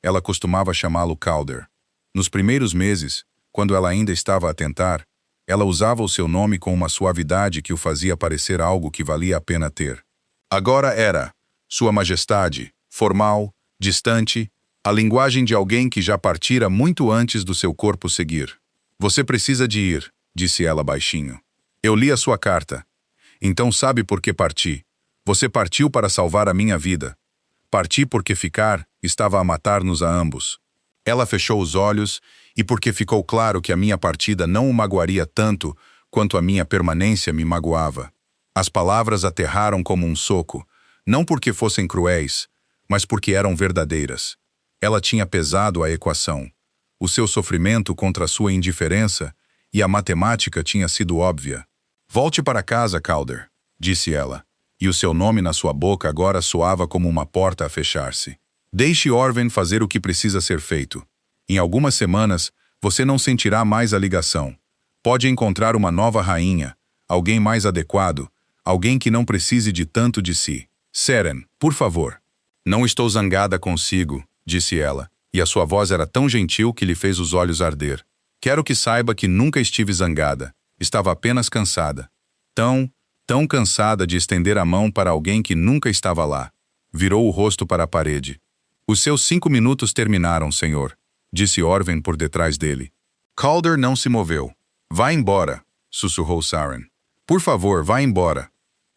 Ela costumava chamá-lo Calder. Nos primeiros meses, quando ela ainda estava a tentar, ela usava o seu nome com uma suavidade que o fazia parecer algo que valia a pena ter. Agora era, Sua Majestade, formal, distante, a linguagem de alguém que já partira muito antes do seu corpo seguir. Você precisa de ir, disse ela baixinho. Eu li a sua carta. Então sabe por que parti. Você partiu para salvar a minha vida. Parti porque ficar estava a matar-nos a ambos. Ela fechou os olhos e porque ficou claro que a minha partida não o magoaria tanto quanto a minha permanência me magoava. As palavras aterraram como um soco, não porque fossem cruéis, mas porque eram verdadeiras. Ela tinha pesado a equação. O seu sofrimento contra a sua indiferença e a matemática tinha sido óbvia. Volte para casa, Calder, disse ela, e o seu nome na sua boca agora soava como uma porta a fechar-se. Deixe Orven fazer o que precisa ser feito. Em algumas semanas, você não sentirá mais a ligação. Pode encontrar uma nova rainha, alguém mais adequado, alguém que não precise de tanto de si. Seren, por favor. Não estou zangada consigo, disse ela, e a sua voz era tão gentil que lhe fez os olhos arder. Quero que saiba que nunca estive zangada. Estava apenas cansada. Tão cansada de estender a mão para alguém que nunca estava lá. Virou o rosto para a parede. Os seus 5 minutos terminaram, senhor, disse Orven por detrás dele. Calder não se moveu. Vá embora, sussurrou Saren. Por favor, vá embora.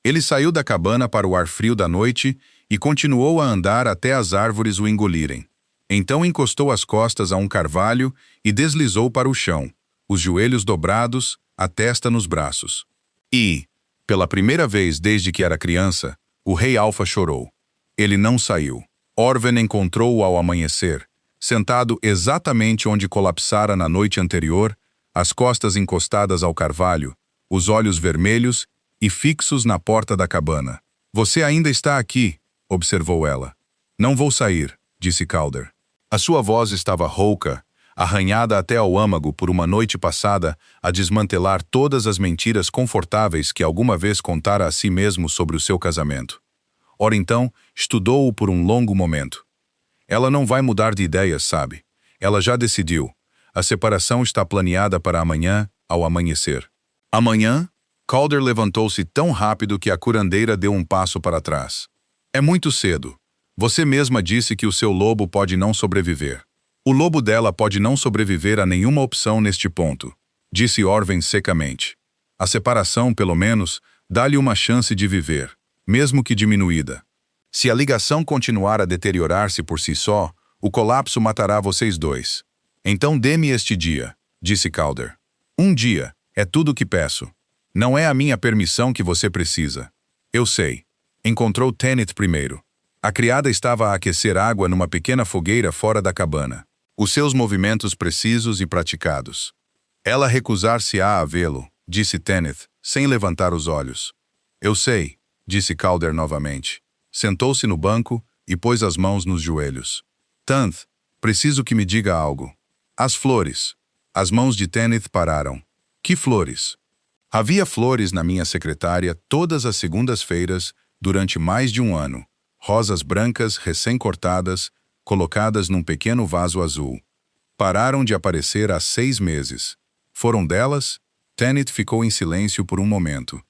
Ele saiu da cabana para o ar frio da noite e continuou a andar até as árvores o engolirem. Então encostou as costas a um carvalho e deslizou para o chão, os joelhos dobrados, a testa nos braços. E, pela primeira vez desde que era criança, o rei Alfa chorou. Ele não saiu. Orven encontrou-o ao amanhecer, sentado exatamente onde colapsara na noite anterior, as costas encostadas ao carvalho, os olhos vermelhos e fixos na porta da cabana. Você ainda está aqui, observou ela. Não vou sair, disse Calder. A sua voz estava rouca, arranhada até ao âmago por uma noite passada a desmantelar todas as mentiras confortáveis que alguma vez contara a si mesmo sobre o seu casamento. Ora então, estudou-o por um longo momento. Ela não vai mudar de ideias, sabe? Ela já decidiu. A separação está planeada para amanhã, ao amanhecer. Amanhã? Calder levantou-se tão rápido que a curandeira deu um passo para trás. É muito cedo. Você mesma disse que o seu lobo pode não sobreviver. O lobo dela pode não sobreviver a nenhuma opção neste ponto, disse Orven secamente. A separação, pelo menos, dá-lhe uma chance de viver, mesmo que diminuída. Se a ligação continuar a deteriorar-se por si só, o colapso matará vocês dois. Então dê-me este dia, disse Calder. Um dia, é tudo o que peço. Não é a minha permissão que você precisa. Eu sei. Encontrou Tanith primeiro. A criada estava a aquecer água numa pequena fogueira fora da cabana. Os seus movimentos precisos e praticados. Ela recusar-se-á a vê-lo, disse Tanith, sem levantar os olhos. Eu sei, disse Calder novamente. Sentou-se no banco e pôs as mãos nos joelhos. Tanith, preciso que me diga algo. As flores. As mãos de Tanith pararam. Que flores? Havia flores na minha secretária todas as segundas-feiras durante mais de um ano. rosas brancas recém-cortadas, colocadas num pequeno vaso azul. Pararam de aparecer há 6 meses. Foram delas? Tanit ficou em silêncio por um momento.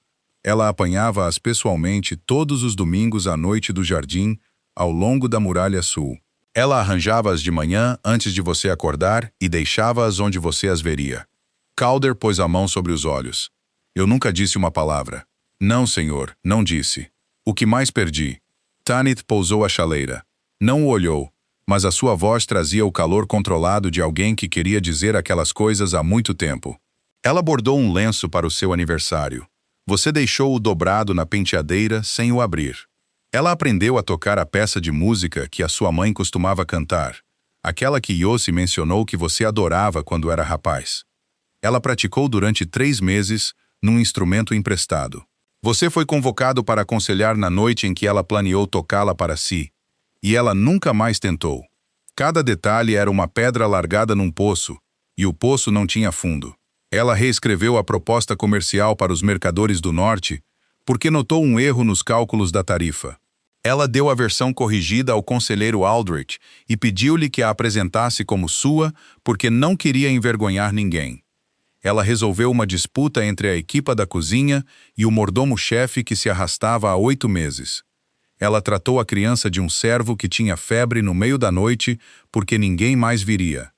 Ela apanhava-as pessoalmente todos os domingos à noite do jardim, ao longo da muralha sul. Ela arranjava-as de manhã antes de você acordar e deixava-as onde você as veria. Calder pôs a mão sobre os olhos. Eu nunca disse uma palavra. Não, senhor, não disse. O que mais perdi? Tanit pousou a chaleira. Não o olhou, mas a sua voz trazia o calor controlado de alguém que queria dizer aquelas coisas há muito tempo. Ela bordou um lenço para o seu aniversário. Você deixou-o dobrado na penteadeira sem o abrir. Ela aprendeu a tocar a peça de música que a sua mãe costumava cantar, aquela que Yossi mencionou que você adorava quando era rapaz. Ela praticou durante 3 meses num instrumento emprestado. Você foi convocado para aconselhar na noite em que ela planeou tocá-la para si, e ela nunca mais tentou. Cada detalhe era uma pedra largada num poço, e o poço não tinha fundo. Ela reescreveu a proposta comercial para os mercadores do norte porque notou um erro nos cálculos da tarifa. Ela deu a versão corrigida ao conselheiro Aldrich e pediu-lhe que a apresentasse como sua porque não queria envergonhar ninguém. Ela resolveu uma disputa entre a equipa da cozinha e o mordomo-chefe que se arrastava há 8 meses. Ela tratou a criança de um servo que tinha febre no meio da noite porque ninguém mais viria.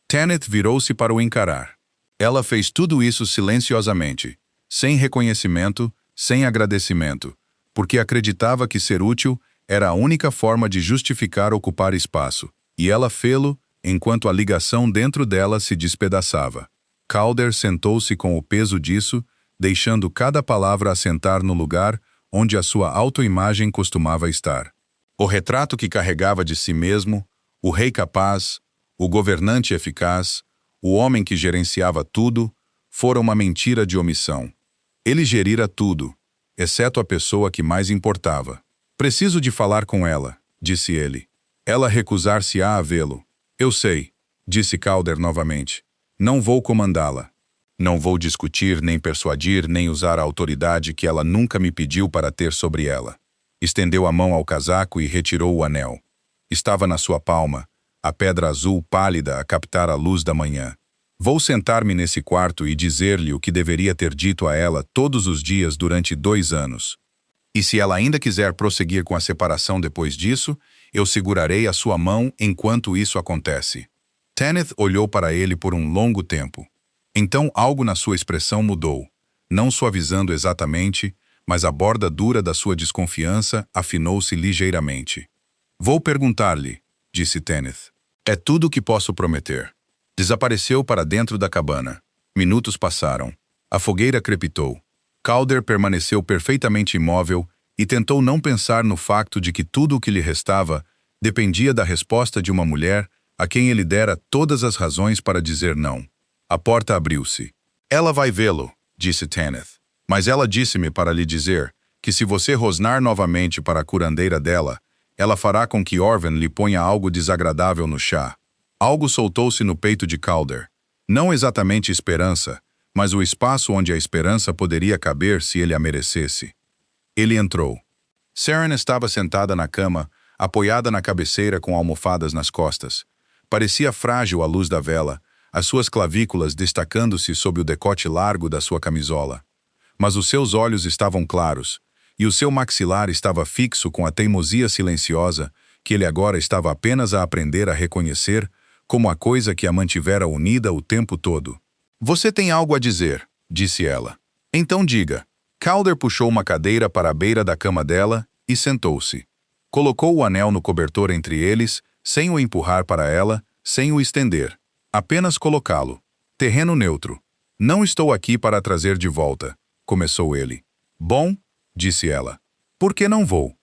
Tanit virou-se para o encarar. Ela fez tudo isso silenciosamente, sem reconhecimento, sem agradecimento, porque acreditava que ser útil era a única forma de justificar ocupar espaço, e ela fê-lo enquanto a ligação dentro dela se despedaçava. Calder sentou-se com o peso disso, deixando cada palavra assentar no lugar onde a sua autoimagem costumava estar. O retrato que carregava de si mesmo, o rei capaz, o governante eficaz, o homem que gerenciava tudo, fora uma mentira de omissão. Ele gerira tudo, exceto a pessoa que mais importava. Preciso de falar com ela, disse ele. Ela recusar-se-á a vê-lo. Eu sei, disse Calder novamente. Não vou comandá-la. Não vou discutir, nem persuadir, nem usar a autoridade que ela nunca me pediu para ter sobre ela. Estendeu a mão ao casaco e retirou o anel. Estava na sua palma, a pedra azul pálida a captar a luz da manhã. Vou sentar-me nesse quarto e dizer-lhe o que deveria ter dito a ela todos os dias durante 2 anos. E se ela ainda quiser prosseguir com a separação depois disso, eu segurarei a sua mão enquanto isso acontece. Tanith olhou para ele por um longo tempo. Então algo na sua expressão mudou, não suavizando exatamente, mas a borda dura da sua desconfiança afinou-se ligeiramente. Vou perguntar-lhe, disse Tanith. É tudo o que posso prometer. Desapareceu para dentro da cabana. Minutos passaram. A fogueira crepitou. Calder permaneceu perfeitamente imóvel e tentou não pensar no facto de que tudo o que lhe restava dependia da resposta de uma mulher a quem ele dera todas as razões para dizer não. A porta abriu-se. Ela vai vê-lo, disse Tanith. Mas ela disse-me para lhe dizer que se você rosnar novamente para a curandeira dela, ela fará com que Orven lhe ponha algo desagradável no chá. Algo soltou-se no peito de Calder. Não exatamente esperança, mas o espaço onde a esperança poderia caber se ele a merecesse. Ele entrou. Saren estava sentada na cama, apoiada na cabeceira com almofadas nas costas. Parecia frágil à luz da vela, as suas clavículas destacando-se sob o decote largo da sua camisola. Mas os seus olhos estavam claros, e o seu maxilar estava fixo com a teimosia silenciosa que ele agora estava apenas a aprender a reconhecer como a coisa que a mantivera unida o tempo todo. Você tem algo a dizer, disse ela. Então diga. Calder puxou uma cadeira para a beira da cama dela e sentou-se. Colocou o anel no cobertor entre eles, sem o empurrar para ela, sem o estender. Apenas colocá-lo. Terreno neutro. Não estou aqui para trazer de volta, começou ele. Bom, disse ela. Por que não vou?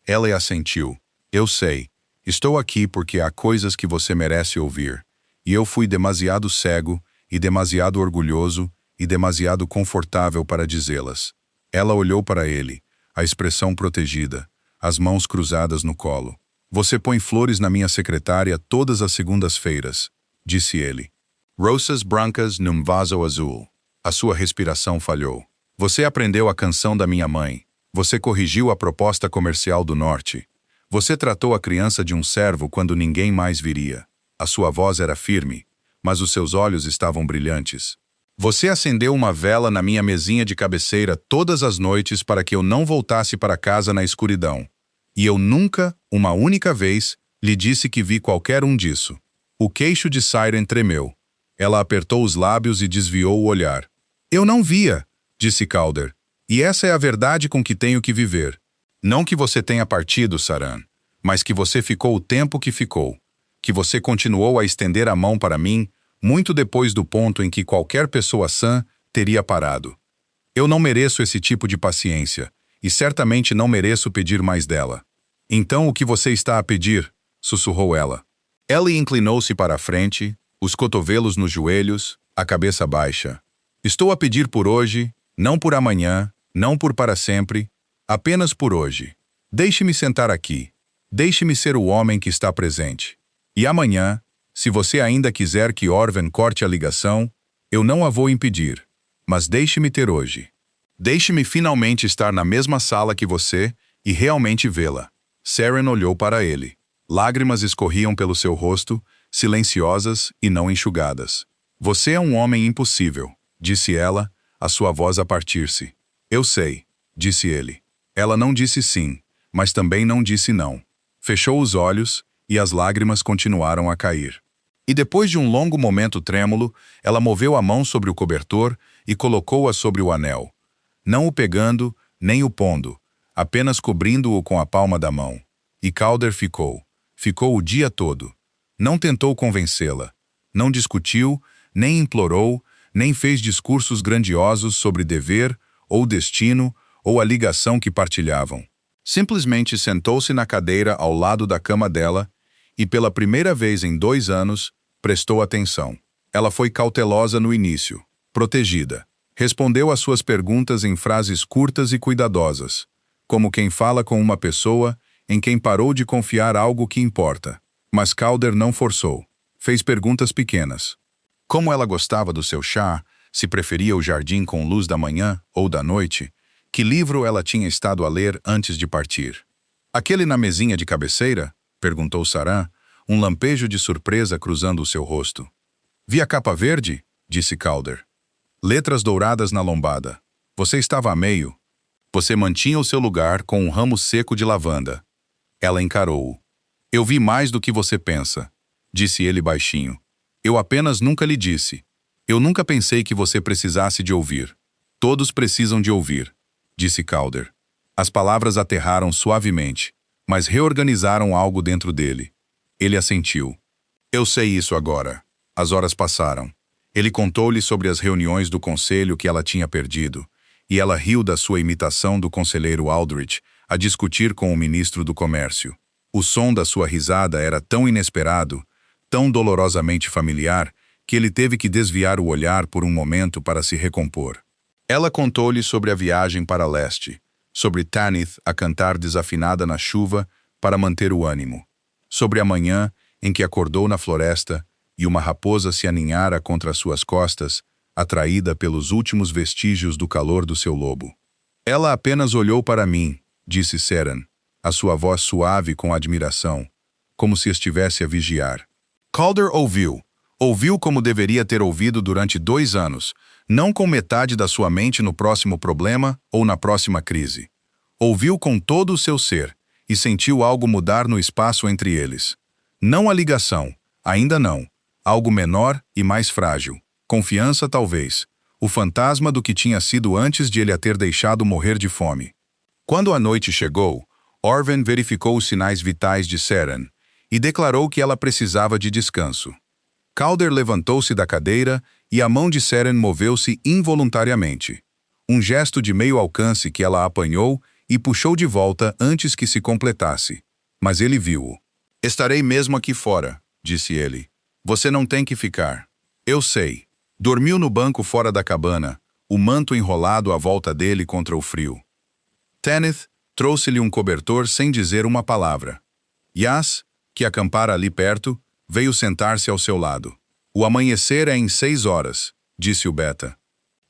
Ela assentiu. Eu sei. Estou aqui porque há coisas que você merece ouvir. E eu fui demasiado cego, e demasiado orgulhoso, e demasiado confortável para dizê-las. Ela olhou para ele, a expressão protegida, as mãos cruzadas no colo. Você põe flores na minha secretária todas as segundas-feiras, disse ele. Rosas brancas num vaso azul. A sua respiração falhou. Você aprendeu a canção da minha mãe. Você corrigiu a proposta comercial do norte. Você tratou a criança de um servo quando ninguém mais viria. A sua voz era firme, mas os seus olhos estavam brilhantes. Você acendeu uma vela na minha mesinha de cabeceira todas as noites para que eu não voltasse para casa na escuridão. E eu nunca, uma única vez, lhe disse que vi qualquer um disso. O queixo de Siren tremeu. Ela apertou os lábios e desviou o olhar. Eu não via, disse Calder. E essa é a verdade com que tenho que viver. Não que você tenha partido, Saran, mas que você ficou o tempo que ficou. Que você continuou a estender a mão para mim, muito depois do ponto em que qualquer pessoa sã teria parado. Eu não mereço esse tipo de paciência, e certamente não mereço pedir mais dela. Então o que você está a pedir? Sussurrou ela. Ellie inclinou-se para a frente, os cotovelos nos joelhos, a cabeça baixa. Estou a pedir por hoje, não por amanhã, não por para sempre, apenas por hoje. Deixe-me sentar aqui. Deixe-me ser o homem que está presente. E amanhã, se você ainda quiser que Orven corte a ligação, eu não a vou impedir. Mas deixe-me ter hoje. Deixe-me finalmente estar na mesma sala que você e realmente vê-la. Saren olhou para ele. Lágrimas escorriam pelo seu rosto, silenciosas e não enxugadas. Você é um homem impossível, disse ela, a sua voz a partir-se. Eu sei, disse ele. Ela não disse sim, mas também não disse não. Fechou os olhos e as lágrimas continuaram a cair. E depois de um longo momento trêmulo, ela moveu a mão sobre o cobertor e colocou-a sobre o anel. Não o pegando, nem o pondo, apenas cobrindo-o com a palma da mão. E Calder ficou. Ficou o dia todo. Não tentou convencê-la. Não discutiu, nem implorou, nem fez discursos grandiosos sobre dever, ou destino, ou a ligação que partilhavam. Simplesmente sentou-se na cadeira ao lado da cama dela e, pela primeira vez em 2 anos, prestou atenção. Ela foi cautelosa no início, protegida. Respondeu às suas perguntas em frases curtas e cuidadosas, como quem fala com uma pessoa em quem parou de confiar algo que importa. Mas Calder não forçou. Fez perguntas pequenas. Como ela gostava do seu chá, se preferia o jardim com luz da manhã ou da noite, que livro ela tinha estado a ler antes de partir. Aquele na mesinha de cabeceira? Perguntou Saran, um lampejo de surpresa cruzando o seu rosto. Vi a capa verde? Disse Calder. Letras douradas na lombada. Você estava a meio. Você mantinha o seu lugar com um ramo seco de lavanda. Ela encarou-o. Eu vi mais do que você pensa, disse ele baixinho. Eu apenas nunca lhe disse. Eu nunca pensei que você precisasse de ouvir. Todos precisam de ouvir, disse Calder. As palavras aterraram suavemente, mas reorganizaram algo dentro dele. Ele assentiu. Eu sei isso agora. As horas passaram. Ele contou-lhe sobre as reuniões do conselho que ela tinha perdido, e ela riu da sua imitação do conselheiro Aldrich a discutir com o ministro do Comércio. O som da sua risada era tão inesperado, tão dolorosamente familiar, que ele teve que desviar o olhar por um momento para se recompor. Ela contou-lhe sobre a viagem para leste, sobre Tanith a cantar desafinada na chuva para manter o ânimo, sobre a manhã em que acordou na floresta e uma raposa se aninhara contra suas costas, atraída pelos últimos vestígios do calor do seu lobo. Ela apenas olhou para mim, disse Seren, a sua voz suave com admiração, como se estivesse a vigiar. Calder ouviu. Ouviu como deveria ter ouvido durante 2 anos, não com metade da sua mente no próximo problema ou na próxima crise. Ouviu com todo o seu ser e sentiu algo mudar no espaço entre eles. Não a ligação, ainda não. Algo menor e mais frágil. Confiança, talvez. O fantasma do que tinha sido antes de ele a ter deixado morrer de fome. Quando a noite chegou, Orven verificou os sinais vitais de Seren e declarou que ela precisava de descanso. Calder levantou-se da cadeira e a mão de Seren moveu-se involuntariamente. Um gesto de meio alcance que ela apanhou e puxou de volta antes que se completasse. Mas ele viu-o. Estarei mesmo aqui fora, disse ele. Você não tem que ficar. Eu sei. Dormiu no banco fora da cabana, o manto enrolado à volta dele contra o frio. Tanith trouxe-lhe um cobertor sem dizer uma palavra. Yas, que acampara ali perto, veio sentar-se ao seu lado. O amanhecer é em 6 horas, disse o Beta.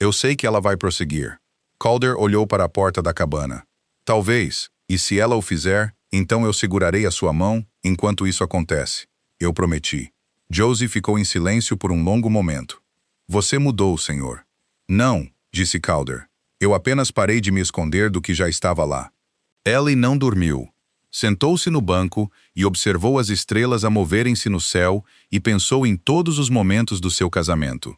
Eu sei que ela vai prosseguir. Calder olhou para a porta da cabana. Talvez, e se ela o fizer, Então eu segurarei a sua mão enquanto isso acontece. Eu prometi. Josie ficou em silêncio por um longo momento. Você mudou, senhor. Não, disse Calder. Eu apenas parei de me esconder do que já estava lá. Ellie não dormiu. Sentou-se no banco e observou as estrelas a moverem-se no céu e pensou em todos os momentos do seu casamento.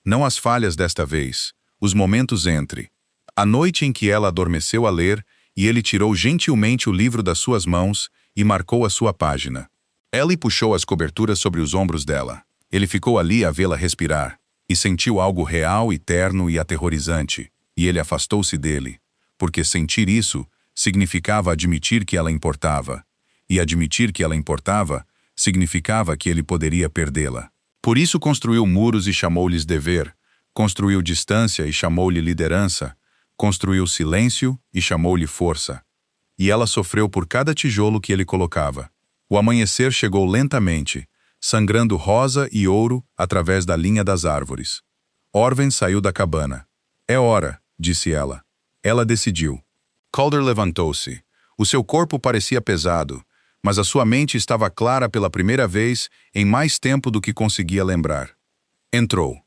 Não as falhas desta vez, os momentos entre. A noite em que ela adormeceu a ler e ele tirou gentilmente o livro das suas mãos e marcou a sua página. Ellie puxou as coberturas sobre os ombros dela. Ele ficou ali a vê-la respirar e sentiu algo real e terno e aterrorizante, e ele afastou-se dele, porque sentir isso significava admitir que ela importava, e admitir que ela importava significava que ele poderia perdê-la. Por isso construiu muros e chamou-lhes dever, construiu distância e chamou-lhe liderança, construiu silêncio e chamou-lhe força. E ela sofreu por cada tijolo que ele colocava. O amanhecer chegou lentamente, sangrando rosa e ouro através da linha das árvores. Orwen saiu da cabana. É hora, disse ela. Ela decidiu. Calder levantou-se. O seu corpo parecia pesado, mas a sua mente estava clara pela primeira vez em mais tempo do que conseguia lembrar. Entrou.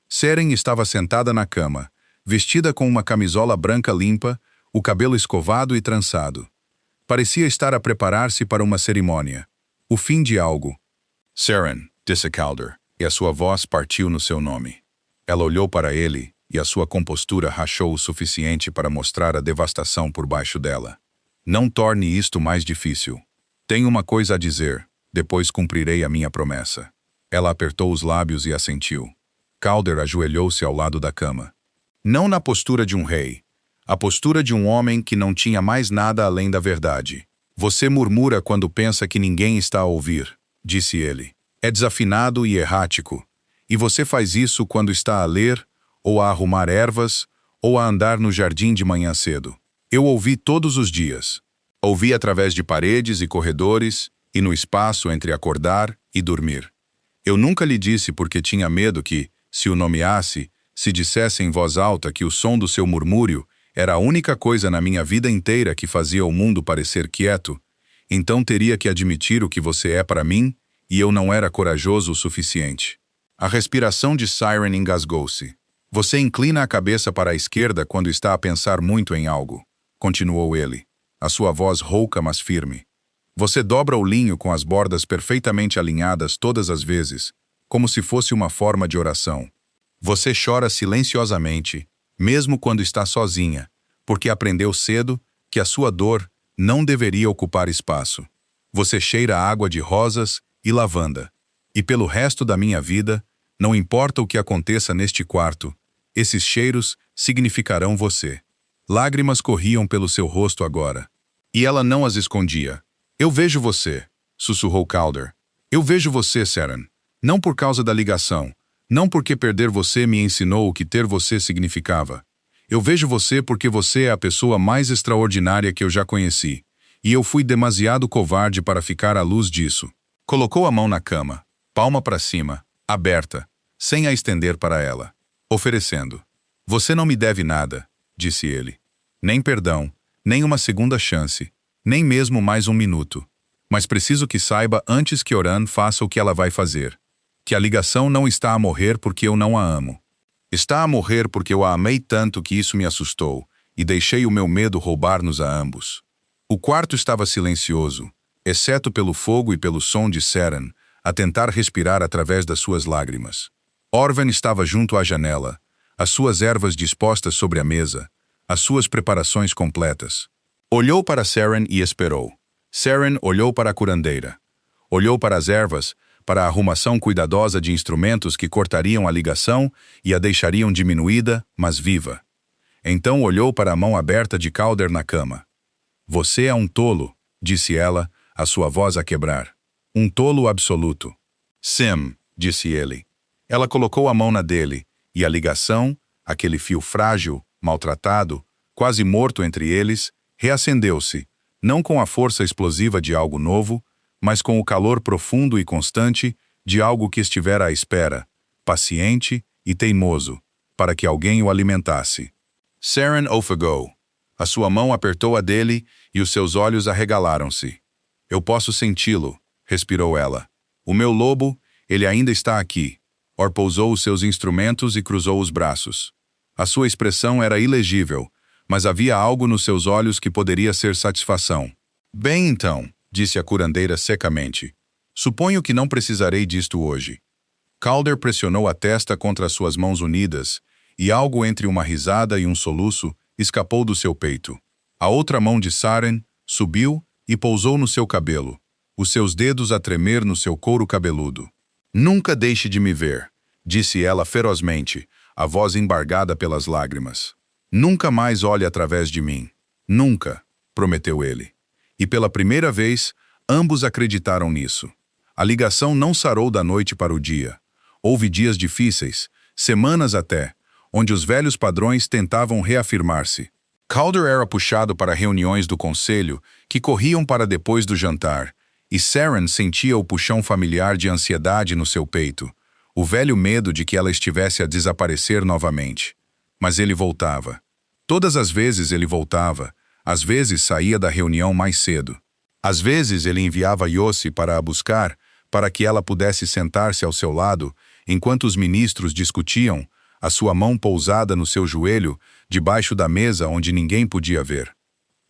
Seren estava sentada na cama, vestida com uma camisola branca limpa, o cabelo escovado e trançado. Parecia estar a preparar-se para uma cerimônia. O fim de algo. Seren, disse Calder, e a sua voz partiu no seu nome. Ela olhou para ele, e a sua compostura rachou o suficiente para mostrar a devastação por baixo dela. Não torne isto mais difícil. Tenho uma coisa a dizer, depois cumprirei a minha promessa. Ela apertou os lábios e assentiu. Calder ajoelhou-se ao lado da cama. Não na postura de um rei, a postura de um homem que não tinha mais nada além da verdade. Você murmura quando pensa que ninguém está a ouvir, disse ele. É desafinado e errático, e você faz isso quando está a ler, ou a arrumar ervas, ou a andar no jardim de manhã cedo. Eu ouvi todos os dias. Ouvi através de paredes e corredores, e no espaço entre acordar e dormir. Eu nunca lhe disse porque tinha medo que, se o nomeasse, se dissesse em voz alta que o som do seu murmúrio era a única coisa na minha vida inteira que fazia o mundo parecer quieto, então teria que admitir o que você é para mim, e eu não era corajoso o suficiente. A respiração de Seren engasgou-se. Você inclina a cabeça para a esquerda quando está a pensar muito em algo, continuou ele, a sua voz rouca mas firme. Você dobra o linho com as bordas perfeitamente alinhadas todas as vezes, como se fosse uma forma de oração. Você chora silenciosamente, mesmo quando está sozinha, porque aprendeu cedo que a sua dor não deveria ocupar espaço. Você cheira água de rosas e lavanda. E pelo resto da minha vida, não importa o que aconteça neste quarto, esses cheiros significarão você. Lágrimas corriam pelo seu rosto agora. E ela não as escondia. Eu vejo você, sussurrou Calder. Eu vejo você, Seren. Não por causa da ligação, não porque perder você me ensinou o que ter você significava. Eu vejo você porque você é a pessoa mais extraordinária que eu já conheci, e eu fui demasiado covarde para ficar à luz disso. Colocou a mão na cama, palma para cima, aberta, sem a estender para ela, oferecendo. Você não me deve nada, disse ele. Nem perdão, nem uma segunda chance, nem mesmo mais um minuto. Mas preciso que saiba antes que Oran faça o que ela vai fazer. Que a ligação não está a morrer porque eu não a amo. Está a morrer porque eu a amei tanto que isso me assustou, e deixei o meu medo roubar-nos a ambos. O quarto estava silencioso, exceto pelo fogo e pelo som de Seren, a tentar respirar através das suas lágrimas. Orwen estava junto à janela, as suas ervas dispostas sobre a mesa, as suas preparações completas. Olhou para Seren e esperou. Seren olhou para a curandeira. Olhou para as ervas, para a arrumação cuidadosa de instrumentos que cortariam a ligação e a deixariam diminuída, mas viva. Então olhou para a mão aberta de Calder na cama. Você é um tolo, disse ela, a sua voz a quebrar. Um tolo absoluto. Sim, disse ele. Ela colocou a mão na dele, e a ligação, aquele fio frágil, maltratado, quase morto entre eles, reacendeu-se, não com a força explosiva de algo novo, mas com o calor profundo e constante de algo que estivera à espera, paciente e teimoso, para que alguém o alimentasse. Seren ofegou. A sua mão apertou a dele e os seus olhos arregalaram-se. Eu posso senti-lo, respirou ela. O meu lobo, ele ainda está aqui. Or pousou os seus instrumentos e cruzou os braços. A sua expressão era ilegível, mas havia algo nos seus olhos que poderia ser satisfação. Bem então, disse a curandeira secamente. Suponho que não precisarei disto hoje. Calder pressionou a testa contra as suas mãos unidas, e algo entre uma risada e um soluço escapou do seu peito. A outra mão de Saren subiu e pousou no seu cabelo, os seus dedos a tremer no seu couro cabeludo. Nunca deixe de me ver, disse ela ferozmente, a voz embargada pelas lágrimas. Nunca mais olhe através de mim. Nunca, prometeu ele. E pela primeira vez, ambos acreditaram nisso. A ligação não sarou da noite para o dia. Houve dias difíceis, semanas até, onde os velhos padrões tentavam reafirmar-se. Calder era puxado para reuniões do conselho, que corriam para depois do jantar, e Saren sentia o puxão familiar de ansiedade no seu peito, o velho medo de que ela estivesse a desaparecer novamente. Mas ele voltava. Todas as vezes ele voltava, às vezes saía da reunião mais cedo. Às vezes ele enviava Yossi para a buscar, para que ela pudesse sentar-se ao seu lado, enquanto os ministros discutiam, a sua mão pousada no seu joelho, debaixo da mesa onde ninguém podia ver.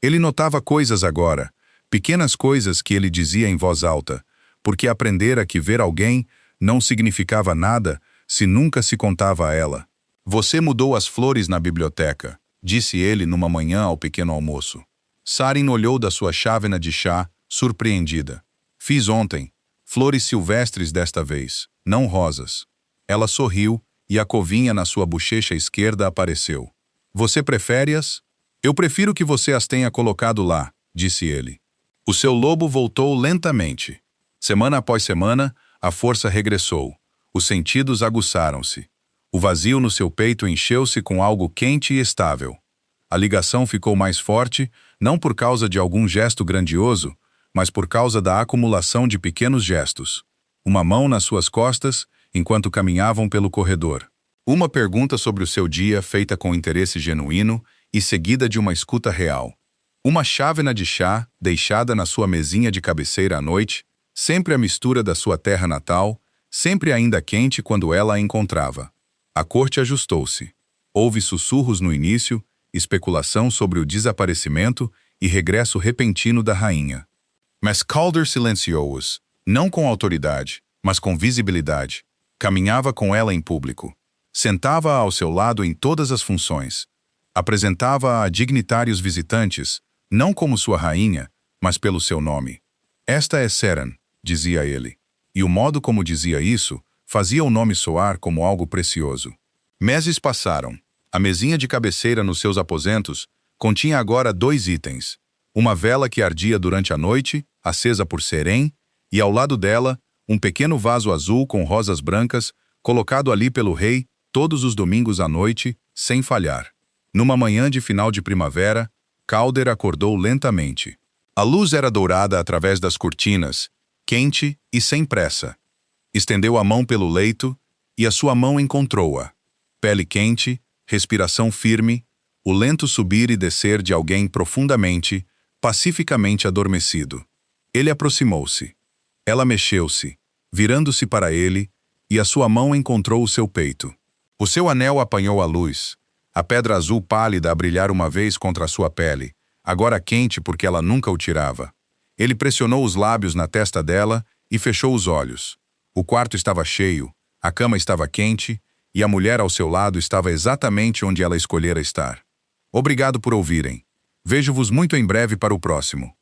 Ele notava coisas agora, pequenas coisas que ele dizia em voz alta, porque aprendera que ver alguém não significava nada se nunca se contava a ela. Você mudou as flores na biblioteca, disse ele numa manhã ao pequeno almoço. Saren olhou da sua chávena de chá, surpreendida. Fiz ontem. Flores silvestres desta vez, não rosas. Ela sorriu e a covinha na sua bochecha esquerda apareceu. Você prefere-as? Eu prefiro que você as tenha colocado lá, disse ele. O seu lobo voltou lentamente. Semana após semana, a força regressou. Os sentidos aguçaram-se. O vazio no seu peito encheu-se com algo quente e estável. A ligação ficou mais forte, não por causa de algum gesto grandioso, mas por causa da acumulação de pequenos gestos. Uma mão nas suas costas, enquanto caminhavam pelo corredor. Uma pergunta sobre o seu dia feita com interesse genuíno e seguida de uma escuta real. Uma chávena de chá deixada na sua mesinha de cabeceira à noite, sempre a mistura da sua terra natal, sempre ainda quente quando ela a encontrava. A corte ajustou-se. Houve sussurros no início, especulação sobre o desaparecimento e regresso repentino da rainha. Mas Calder silenciou-os, não com autoridade, mas com visibilidade. Caminhava com ela em público. Sentava-a ao seu lado em todas as funções. Apresentava-a a dignitários visitantes, não como sua rainha, mas pelo seu nome. Esta é Saren, dizia ele. E o modo como dizia isso fazia o nome soar como algo precioso. Meses passaram. A mesinha de cabeceira nos seus aposentos continha agora 2 itens. Uma vela que ardia durante a noite, acesa por Seren, e ao lado dela, um pequeno vaso azul com rosas brancas, colocado ali pelo rei todos os domingos à noite, sem falhar. Numa manhã de final de primavera, Calder acordou lentamente. A luz era dourada através das cortinas, quente e sem pressa. Estendeu a mão pelo leito, e a sua mão encontrou-a. Pele quente, respiração firme, o lento subir e descer de alguém profundamente, pacificamente adormecido. Ele aproximou-se. Ela mexeu-se, virando-se para ele, e a sua mão encontrou o seu peito. O seu anel apanhou a luz, a pedra azul pálida a brilhar uma vez contra a sua pele, agora quente porque ela nunca o tirava. Ele pressionou os lábios na testa dela e fechou os olhos. O quarto estava cheio, a cama estava quente, e a mulher ao seu lado estava exatamente onde ela escolhera estar. Obrigado por ouvirem. Vejo-vos muito em breve para o próximo.